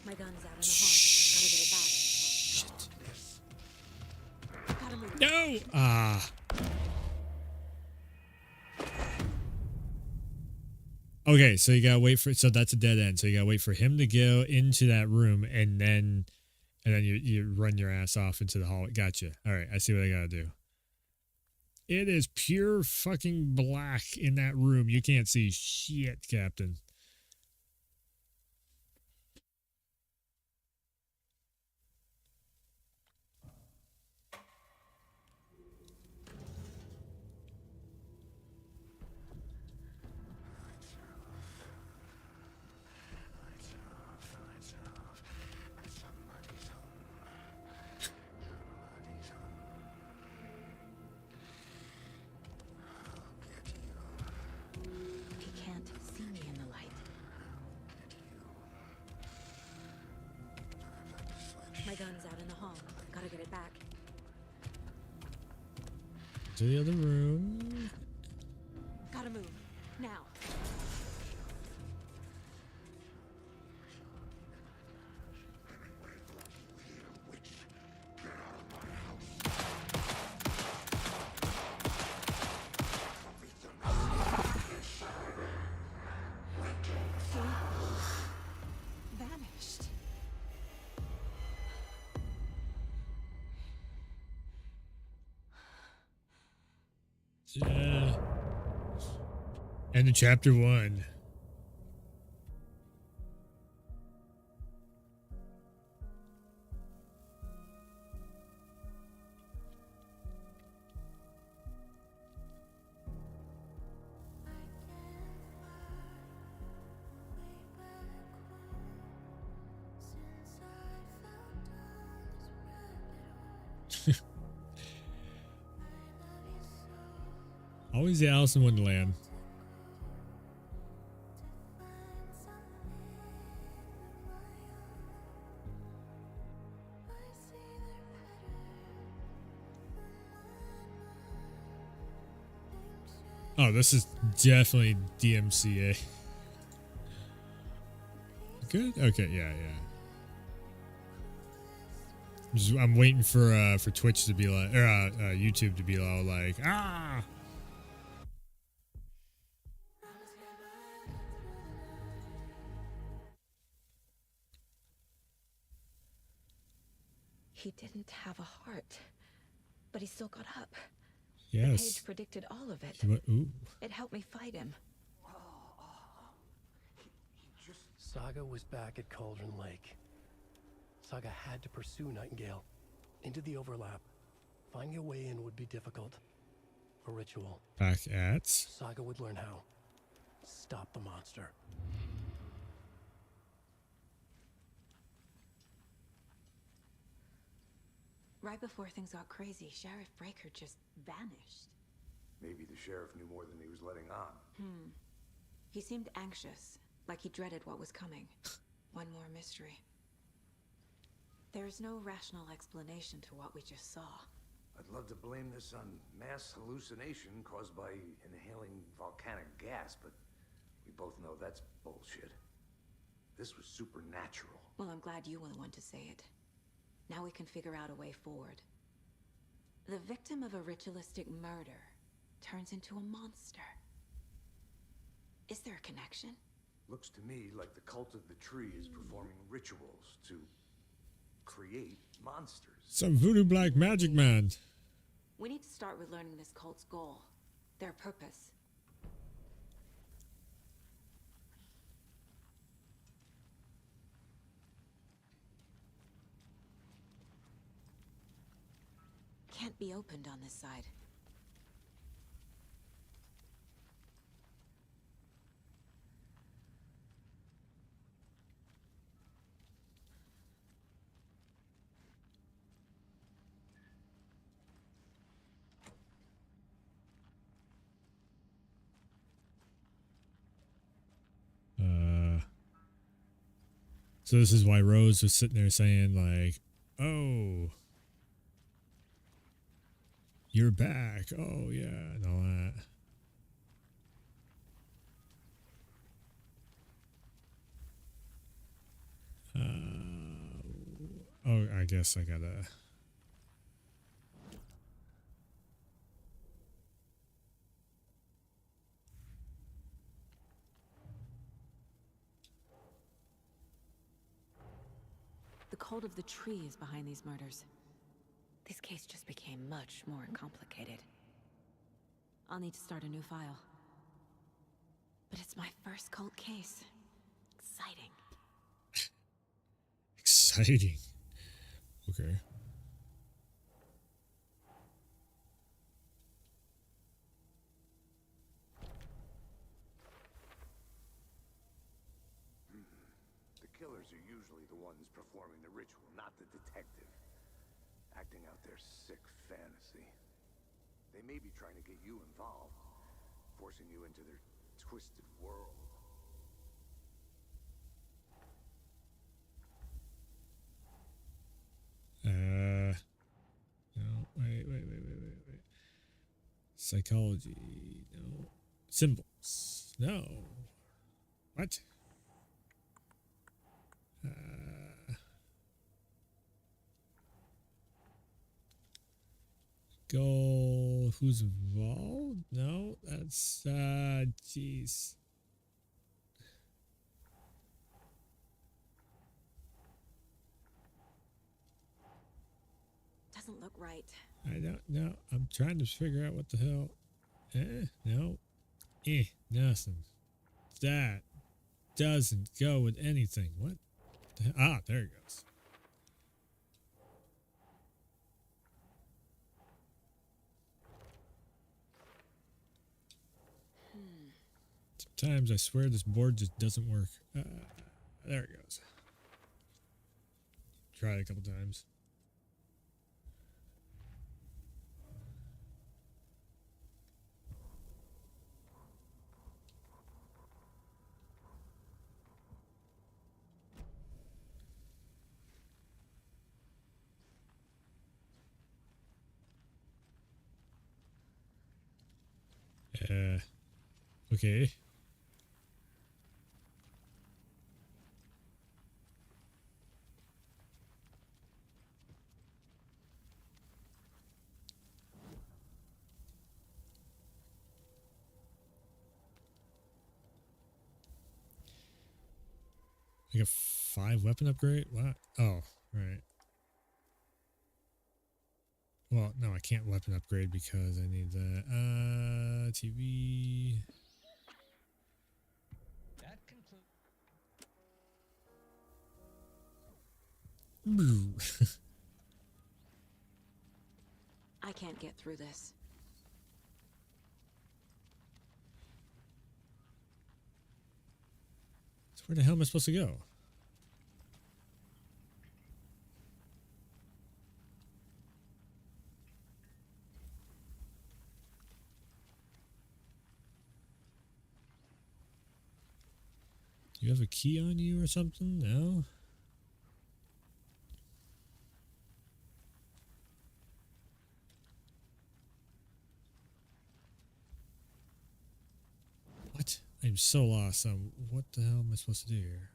My gun's out in the hall. Gotta get it back. Shit. Gotta move. No! Ah. Okay, so you gotta wait for, so that's a dead end. So you gotta wait for him to go into that room, and then you run your ass off into the hallway. Gotcha. All right, I see what I gotta do. It is pure fucking black in that room. You can't see shit, Captain. He can't see me in the light. My gun's out in the hall. Gotta get it back. To the other room. Gotta move. Now. Vanished. End of chapter 1. Always the Alice in Wonderland. Oh, this is definitely DMCA. Good? Okay, yeah. I'm waiting for Twitch to be like, or YouTube to be all like, ah. He didn't have a heart, but he still got up. Yes. The page predicted all of it. Ooh. It helped me fight him. Saga was back at Cauldron Lake. Saga had to pursue Nightingale into the overlap. Finding a way in would be difficult. A ritual. Back at? Saga would learn how. Stop the monster. Right before things got crazy, Sheriff Breaker just vanished. Maybe the sheriff knew more than he was letting on. He seemed anxious, like he dreaded what was coming. One more mystery. There is no rational explanation to what we just saw. I'd love to blame this on mass hallucination caused by inhaling volcanic gas, but we both know that's bullshit. This was supernatural. Well, I'm glad you were the one to say it. Now we can figure out a way forward. The victim of a ritualistic murder turns into a monster. Is there a connection? Looks to me like the cult of the tree is performing rituals to create monsters. Some voodoo black magic man. We need to start with learning this cult's goal, their purpose. Can't be opened on this side. So this is why Rose was sitting there saying like, "Oh, you're back. Oh yeah," and all that. Oh, I guess I gotta. The cult of the tree is behind these murders. This case just became much more complicated. I'll need to start a new file. But it's my first cult case. Exciting. Exciting. Okay. The killers are usually the ones performing the ritual, not the detective. Acting out their sick fantasy. They may be trying to get you involved, forcing you into their twisted world. No, wait. Psychology, no. Symbols, no. What? Goal, who's involved? No, that's, jeez. Doesn't look right. I don't know. I'm trying to figure out what the hell. No. Nothing. That doesn't go with anything. What? Ah, there it goes. Sometimes I swear this board just doesn't work. There it goes. Try it a couple times. Okay. Like a 5 weapon upgrade? What? Oh, right. Well, no, I can't weapon upgrade because I need the TV. That concludes. I can't get through this. So where the hell am I supposed to go? Do you have a key on you or something? No? What? I'm so lost. What the hell am I supposed to do here?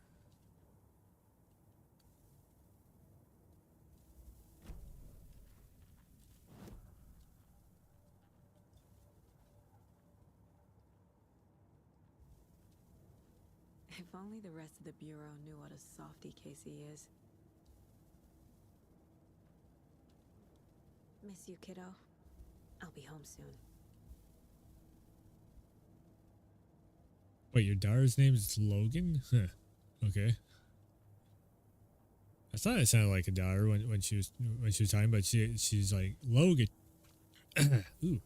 If only the rest of the Bureau knew what a softy Casey is. Miss you, kiddo. I'll be home soon. Wait, your daughter's name is Logan? Huh. Okay. I thought it sounded like a daughter when she was talking, but she's like Logan. Ooh.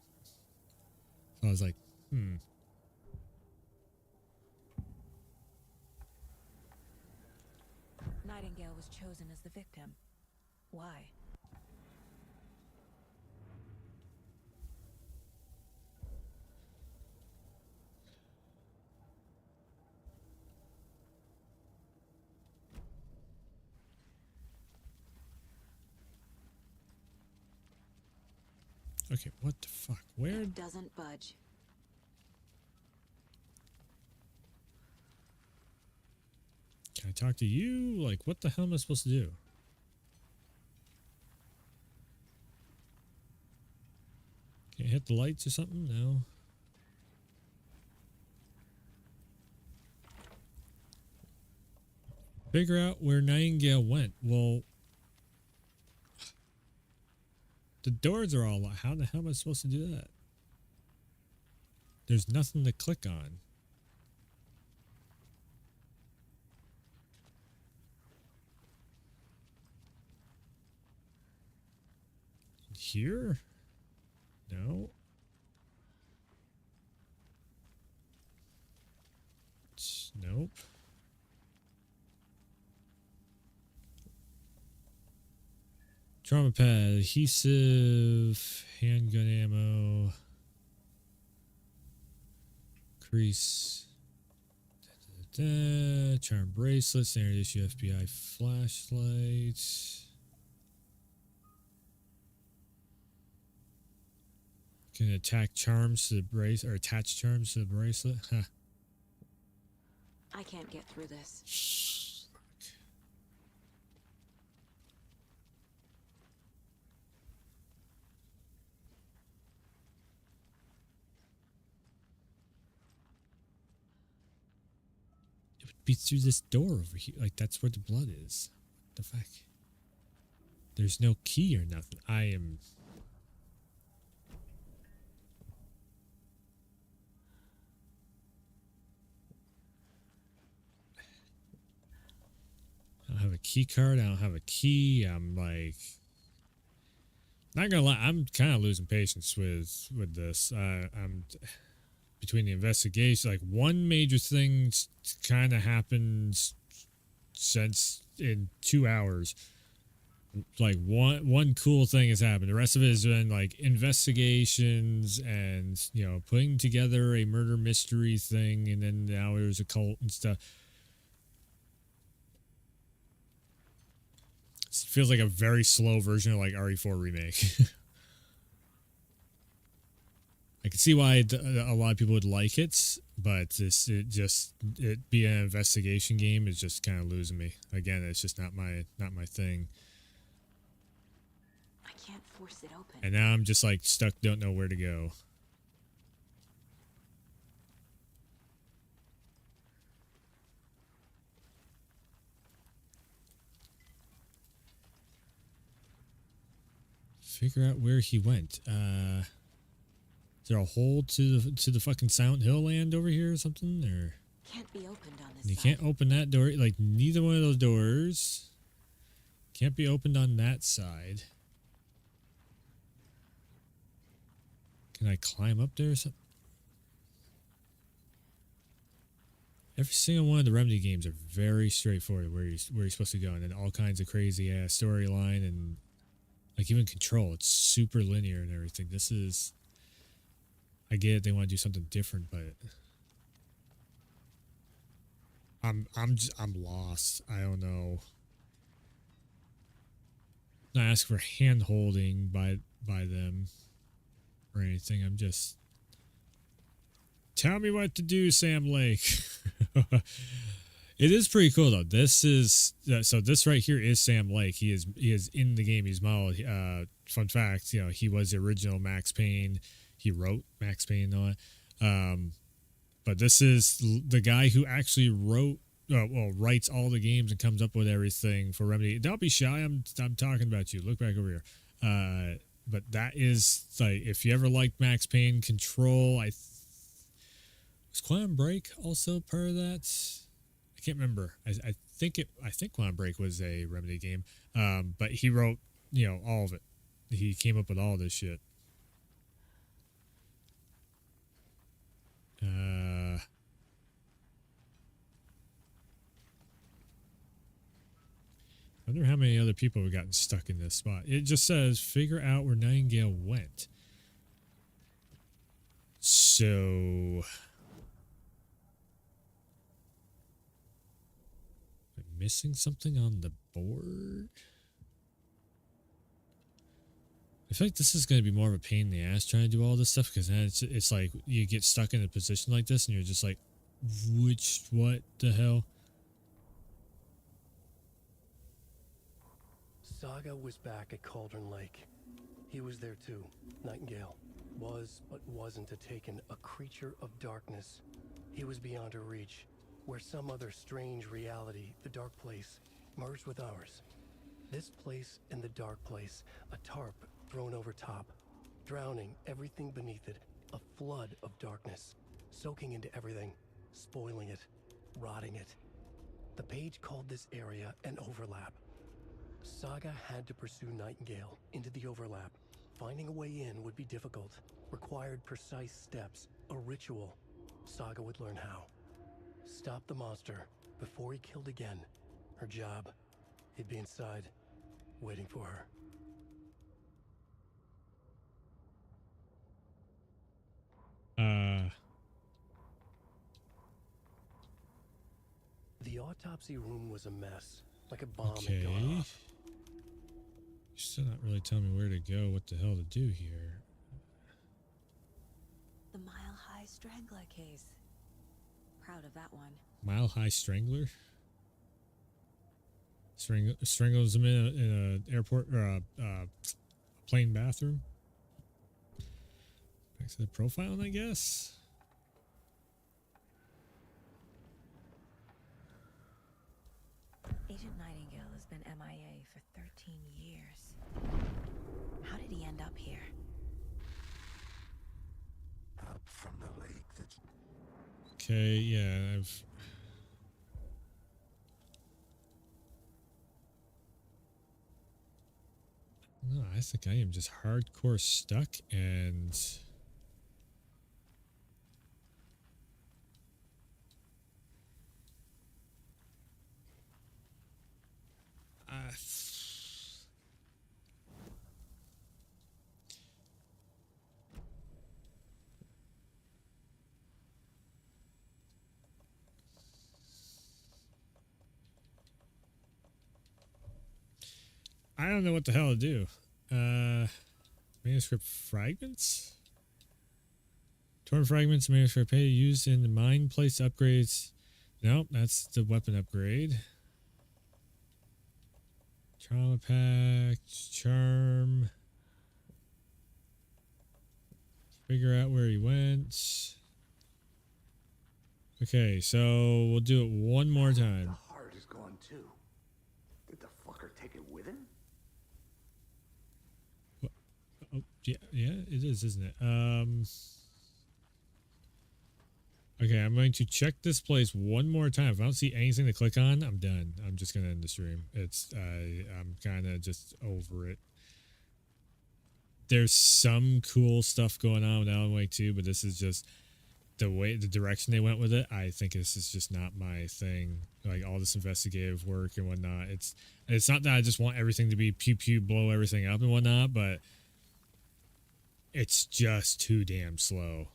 So I was like, Nightingale was chosen as the victim. Why? Okay, what the fuck? Where? It doesn't budge. Can I talk to you? Like, what the hell am I supposed to do? Can't hit the lights or something? No. Figure out where Nightingale went. Well, the doors are all locked. How the hell am I supposed to do that? There's nothing to click on. Here? No. Nope. Trauma pad, adhesive, handgun ammo, crease, charm bracelet, standard issue FBI flashlight. Can attack charms to the bracelet, or attach charms to the bracelet? Huh. I can't get through this. It would be through this door over here. Like, that's where the blood is. What the fuck? There's no key or nothing. I am... I don't have a key card. I don't have a key. I'm like... Not gonna lie, I'm kind of losing patience with this. I'm... Between the investigation, like, one major thing kind of happened since in 2 hours. Like, one cool thing has happened. The rest of it has been like investigations and, you know, putting together a murder mystery thing, and then now there's a cult and stuff. It feels like a very slow version of like RE4 remake. I can see why a lot of people would like it, but it being an investigation game is just kind of losing me. Again, it's just not my thing. I can't force it open. And now I'm just like stuck, don't know where to go. Figure out where he went. Is there a hole to the fucking Silent Hill land over here or something? Or can't be opened on this you side. can't open that door. Like, neither one of those doors can't be opened on that side. Can I climb up there or something? Every single one of the Remedy games are very straightforward where you're supposed to go, and then all kinds of crazy ass storyline, and like even Control, it's super linear and everything. This is, I get it, they want to do something different, but I'm lost. I don't know. I'm not asking for hand holding by them or anything. I'm just, tell me what to do, Sam Lake. It is pretty cool though. This is so. This right here is Sam Lake. He is in the game. He's modeled. Fun fact, he was the original Max Payne. He wrote Max Payne on it. But this is the guy who actually writes all the games and comes up with everything for Remedy. Don't be shy. I'm talking about you. Look back over here. But that is like, if you ever liked Max Payne, Control, was Quantum Break also part of that? I can't remember. I think Quantum Break was a Remedy game. But he wrote, all of it. He came up with all this shit. I wonder how many other people have gotten stuck in this spot. It just says, figure out where Nightingale went. So... am I missing something on the board? I feel like this is going to be more of a pain in the ass trying to do all this stuff, because then it's like you get stuck in a position like this and you're just like, what the hell? Saga was back at Cauldron Lake. He was there too. Nightingale was, but wasn't a Taken, a creature of darkness. He was beyond her reach, where some other strange reality, the dark place, merged with ours. This place and the dark place, a tarp thrown over top, drowning everything beneath it, a flood of darkness, soaking into everything, spoiling it, rotting it. The page called this area an overlap. Saga had to pursue Nightingale into the overlap. Finding a way in would be difficult, required precise steps, a ritual. Saga would learn how. Stop the monster before he killed again. Her job, he'd be inside, waiting for her. The autopsy room was a mess, like a bomb had gone off. You're still not really telling me where to go, what the hell to do here. The Mile High Strangler case. Proud of that one. Mile High Strangler? Strangles him in an airport or a plane bathroom. Back to the profile, I guess. Agent Nightingale has been MIA for 13 years. How did he end up here? Up from the lake that's... Okay, yeah, No, I think I am just hardcore stuck and... I don't know what the hell to do. Manuscript fragments? Torn fragments, manuscript pay used in the mine place upgrades. Nope, that's the weapon upgrade. Trauma pack, charm. Figure out where he went. Okay, so we'll do it one more time. The heart is gone too. Did the fucker take it with him? Oh, yeah, it is, isn't it? Okay, I'm going to check this place one more time. If I don't see anything to click on, I'm done. I'm just gonna end the stream. I'm kind of just over it. There's some cool stuff going on with Alan Wake 2, but this is just the direction they went with it. I think this is just not my thing. Like all this investigative work and whatnot. It's not that I just want everything to be pew pew, blow everything up and whatnot, but it's just too damn slow.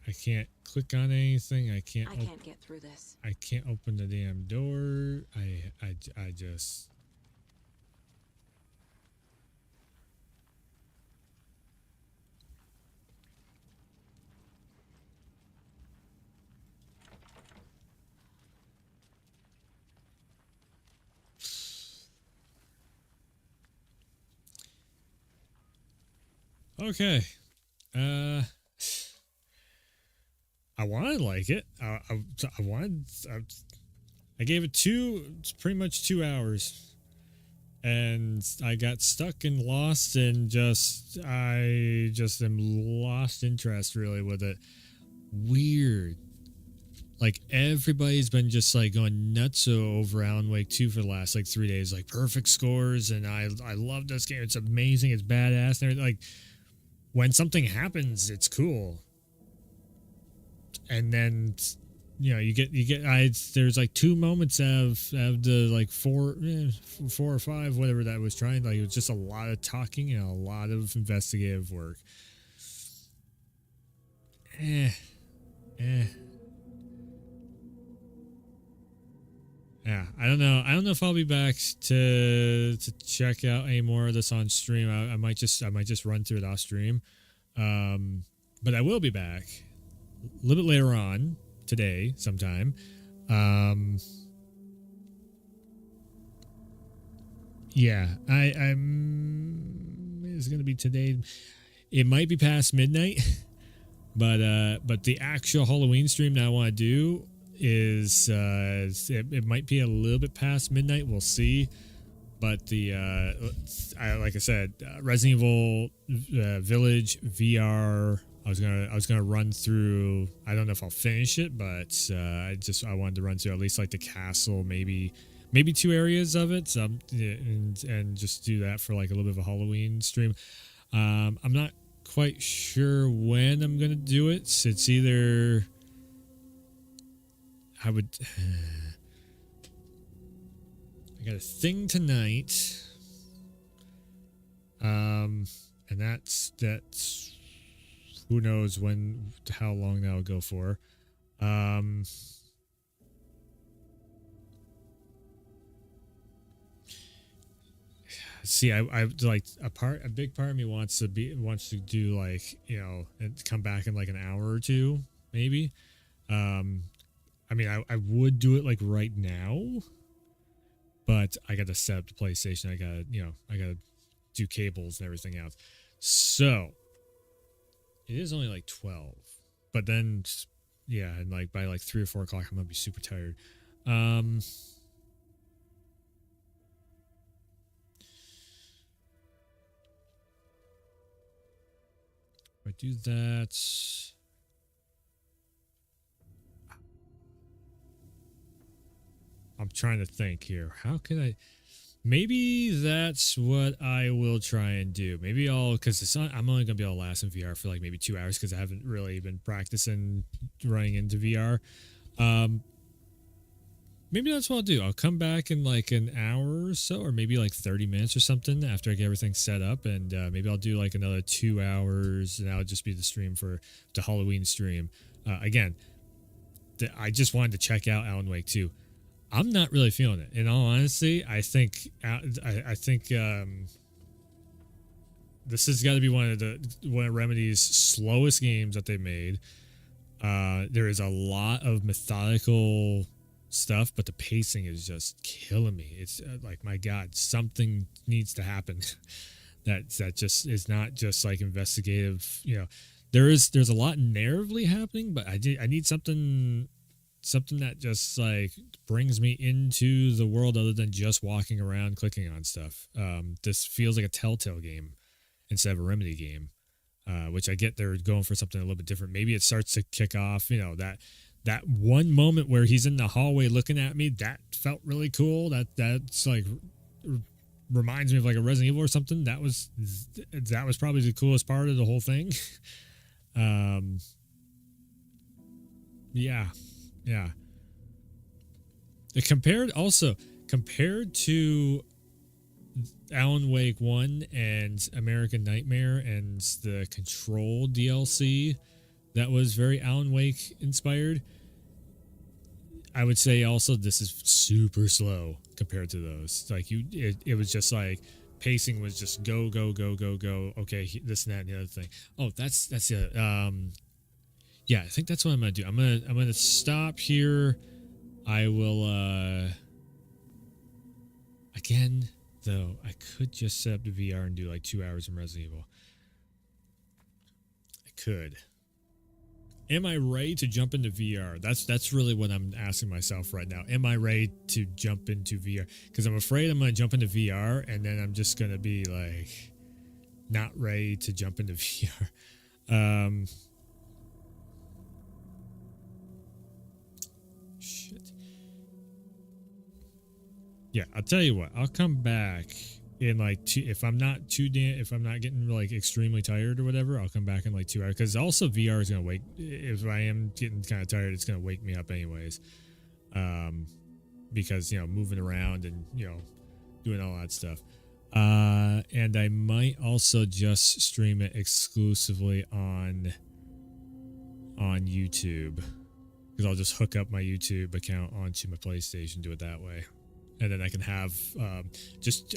I can't click on anything. I can't get through this. I can't open the damn door. I just... Okay. I wanted to like it. I gave it pretty much 2 hours, and I got stuck and lost, and I just am lost interest really with it. Weird. Like everybody's been just like going nuts over Alan Wake 2 for the last like 3 days, like perfect scores, and I love this game. It's amazing. It's badass. And everything. Like when something happens, it's cool. And then, you get. There's like 2 moments of the like 4 or 5, whatever that was trying. Like it was just a lot of talking and a lot of investigative work. Yeah, I don't know. I don't know if I'll be back to check out any more of this on stream. I might just run through it off stream. But I will be back a little bit later on today sometime. Yeah, it's gonna be today. It might be past midnight, but the actual Halloween stream that I want to do is it might be a little bit past midnight. We'll see. But like I said, Resident Evil Village VR. I was gonna run through. I don't know if I'll finish it, but I wanted to run through at least like the castle, maybe 2 areas of it, and just do that for like a little bit of a Halloween stream. I'm not quite sure when I'm gonna do it. It's either I got a thing tonight, and that's who knows how long that'll go for. See, I like a big part of me wants to do like and come back in like an hour or 2 maybe. I mean, I would do it like right now, but I got to set up the PlayStation. I got to do cables and everything else. So it is only like 12, but then and like by like 3 or 4 o'clock, I'm gonna be super tired. If I do that, I'm trying to think here. How can I? Maybe that's what I will try and do. Maybe because I'm only gonna be able to last in VR for like maybe 2 hours because I haven't really been practicing running into VR. Maybe that's what I'll do. I'll come back in like an hour or so, or maybe like 30 minutes or something after I get everything set up, and maybe I'll do like another 2 hours, and that'll just be the stream for the Halloween stream. Again, I just wanted to check out Alan Wake 2. I'm not really feeling it. In all honesty, I think this has got to be one of Remedy's slowest games that they made. There is a lot of methodical stuff, but the pacing is just killing me. It's like, my God, something needs to happen. that just is not just like investigative. There's a lot narratively happening, but I need something that just like brings me into the world other than just walking around clicking on stuff. This feels like a TellTale game instead of a Remedy game, which I get they're going for something a little bit different. Maybe it starts to kick off, that one moment where he's in the hallway looking at me, that felt really cool. That's like reminds me of like a Resident Evil or something. That was probably the coolest part of the whole thing. Yeah. Compared to Alan Wake 1 and American Nightmare and the Control DLC that was very Alan Wake inspired, I would say also this is super slow compared to those. Like it was just like pacing was just go. Okay, this and that and the other thing. Oh, that's it. Yeah, I think that's what I'm gonna do. I'm gonna stop here. I will again though, I could just set up the VR and do like 2 hours in Resident Evil. could. Am I ready to jump into VR? That's really what I'm asking myself right now. Am I ready to jump into VR? Because I'm afraid I'm going to jump into VR and then I'm just going to be like not ready to jump into VR. Shit. Yeah, I'll tell you what. I'll come back in like if I'm not getting like extremely tired or whatever, I'll come back in like 2 hours. Because also VR is gonna wake. If I am getting kind of tired, it's gonna wake me up anyways. Because moving around and doing all that stuff. And I might also just stream it exclusively on YouTube, because I'll just hook up my YouTube account onto my PlayStation, do it that way. And then I can have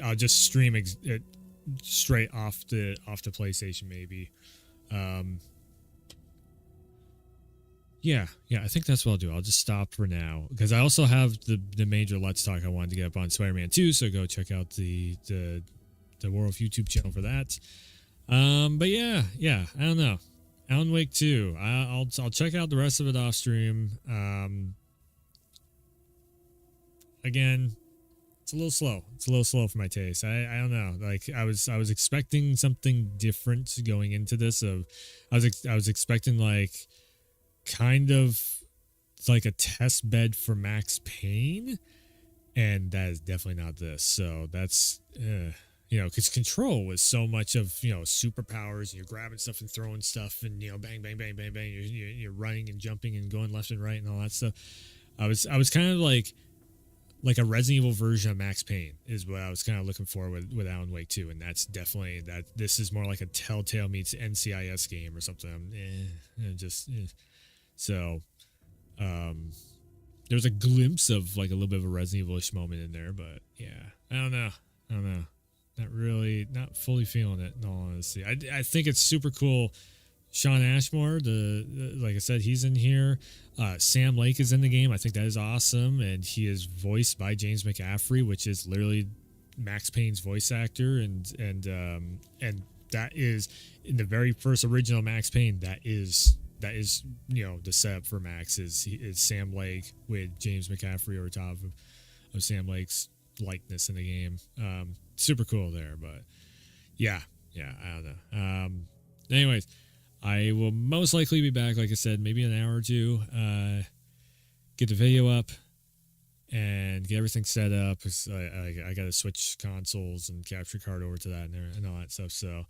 I'll just stream it straight off the PlayStation maybe. Yeah, I think that's what I'll do. I'll just stop for now, because I also have the major Let's Talk I wanted to get up on Spider-Man 2, so go check out the World YouTube channel for that. But yeah, I don't know. Alan Wake 2. I'll check out the rest of it off stream. Again, it's a little slow. It's a little slow for my taste. I don't know. Like I was expecting something different going into this. I was expecting like kind of like a test bed for Max Payne, and that is definitely not this. So that's because Control was so much of superpowers, and you're grabbing stuff and throwing stuff, and bang bang bang bang bang. You're running and jumping and going left and right and all that stuff. I was kind of like a Resident Evil version of Max Payne is what I was kind of looking for with Alan Wake 2, and that's definitely that. This is more like a TellTale meets NCIS game or something. So there's a glimpse of like a little bit of a Resident Evil-ish moment in there, but yeah, I don't know. Not fully feeling it, in all honesty. I think it's super cool. Sean Ashmore, like I said, he's in here. Sam Lake is in the game. I think that is awesome, and he is voiced by James McCaffrey, which is literally Max Payne's voice actor, and that is in the very first original Max Payne. That is the setup for Max is Sam Lake with James McCaffrey over top of Sam Lake's likeness in the game. Super cool there, but yeah, I don't know. Anyways, I will most likely be back, like I said, maybe an hour or two. Get the video up and get everything set up. I got to switch consoles and capture card over to that and all that stuff. So,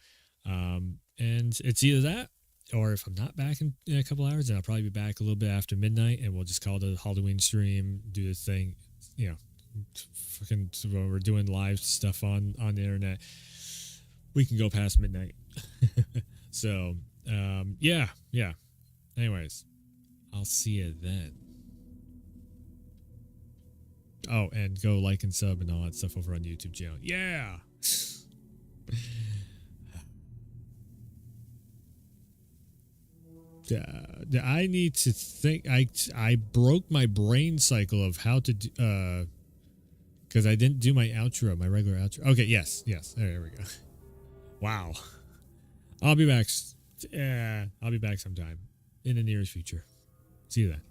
and it's either that, or if I'm not back in a couple hours, then I'll probably be back a little bit after midnight, and we'll just call it a Halloween stream, do this thing, when we're doing live stuff on the internet, we can go past midnight. So, yeah. Anyways, I'll see you then. Oh, and go like and sub and all that stuff over on the YouTube channel. Yeah. I need to think. I broke my brain cycle of how to do, because I didn't do my outro, my regular outro. Okay, yes. There we go. Wow. I'll be back. I'll be back sometime in the nearest future. See you then.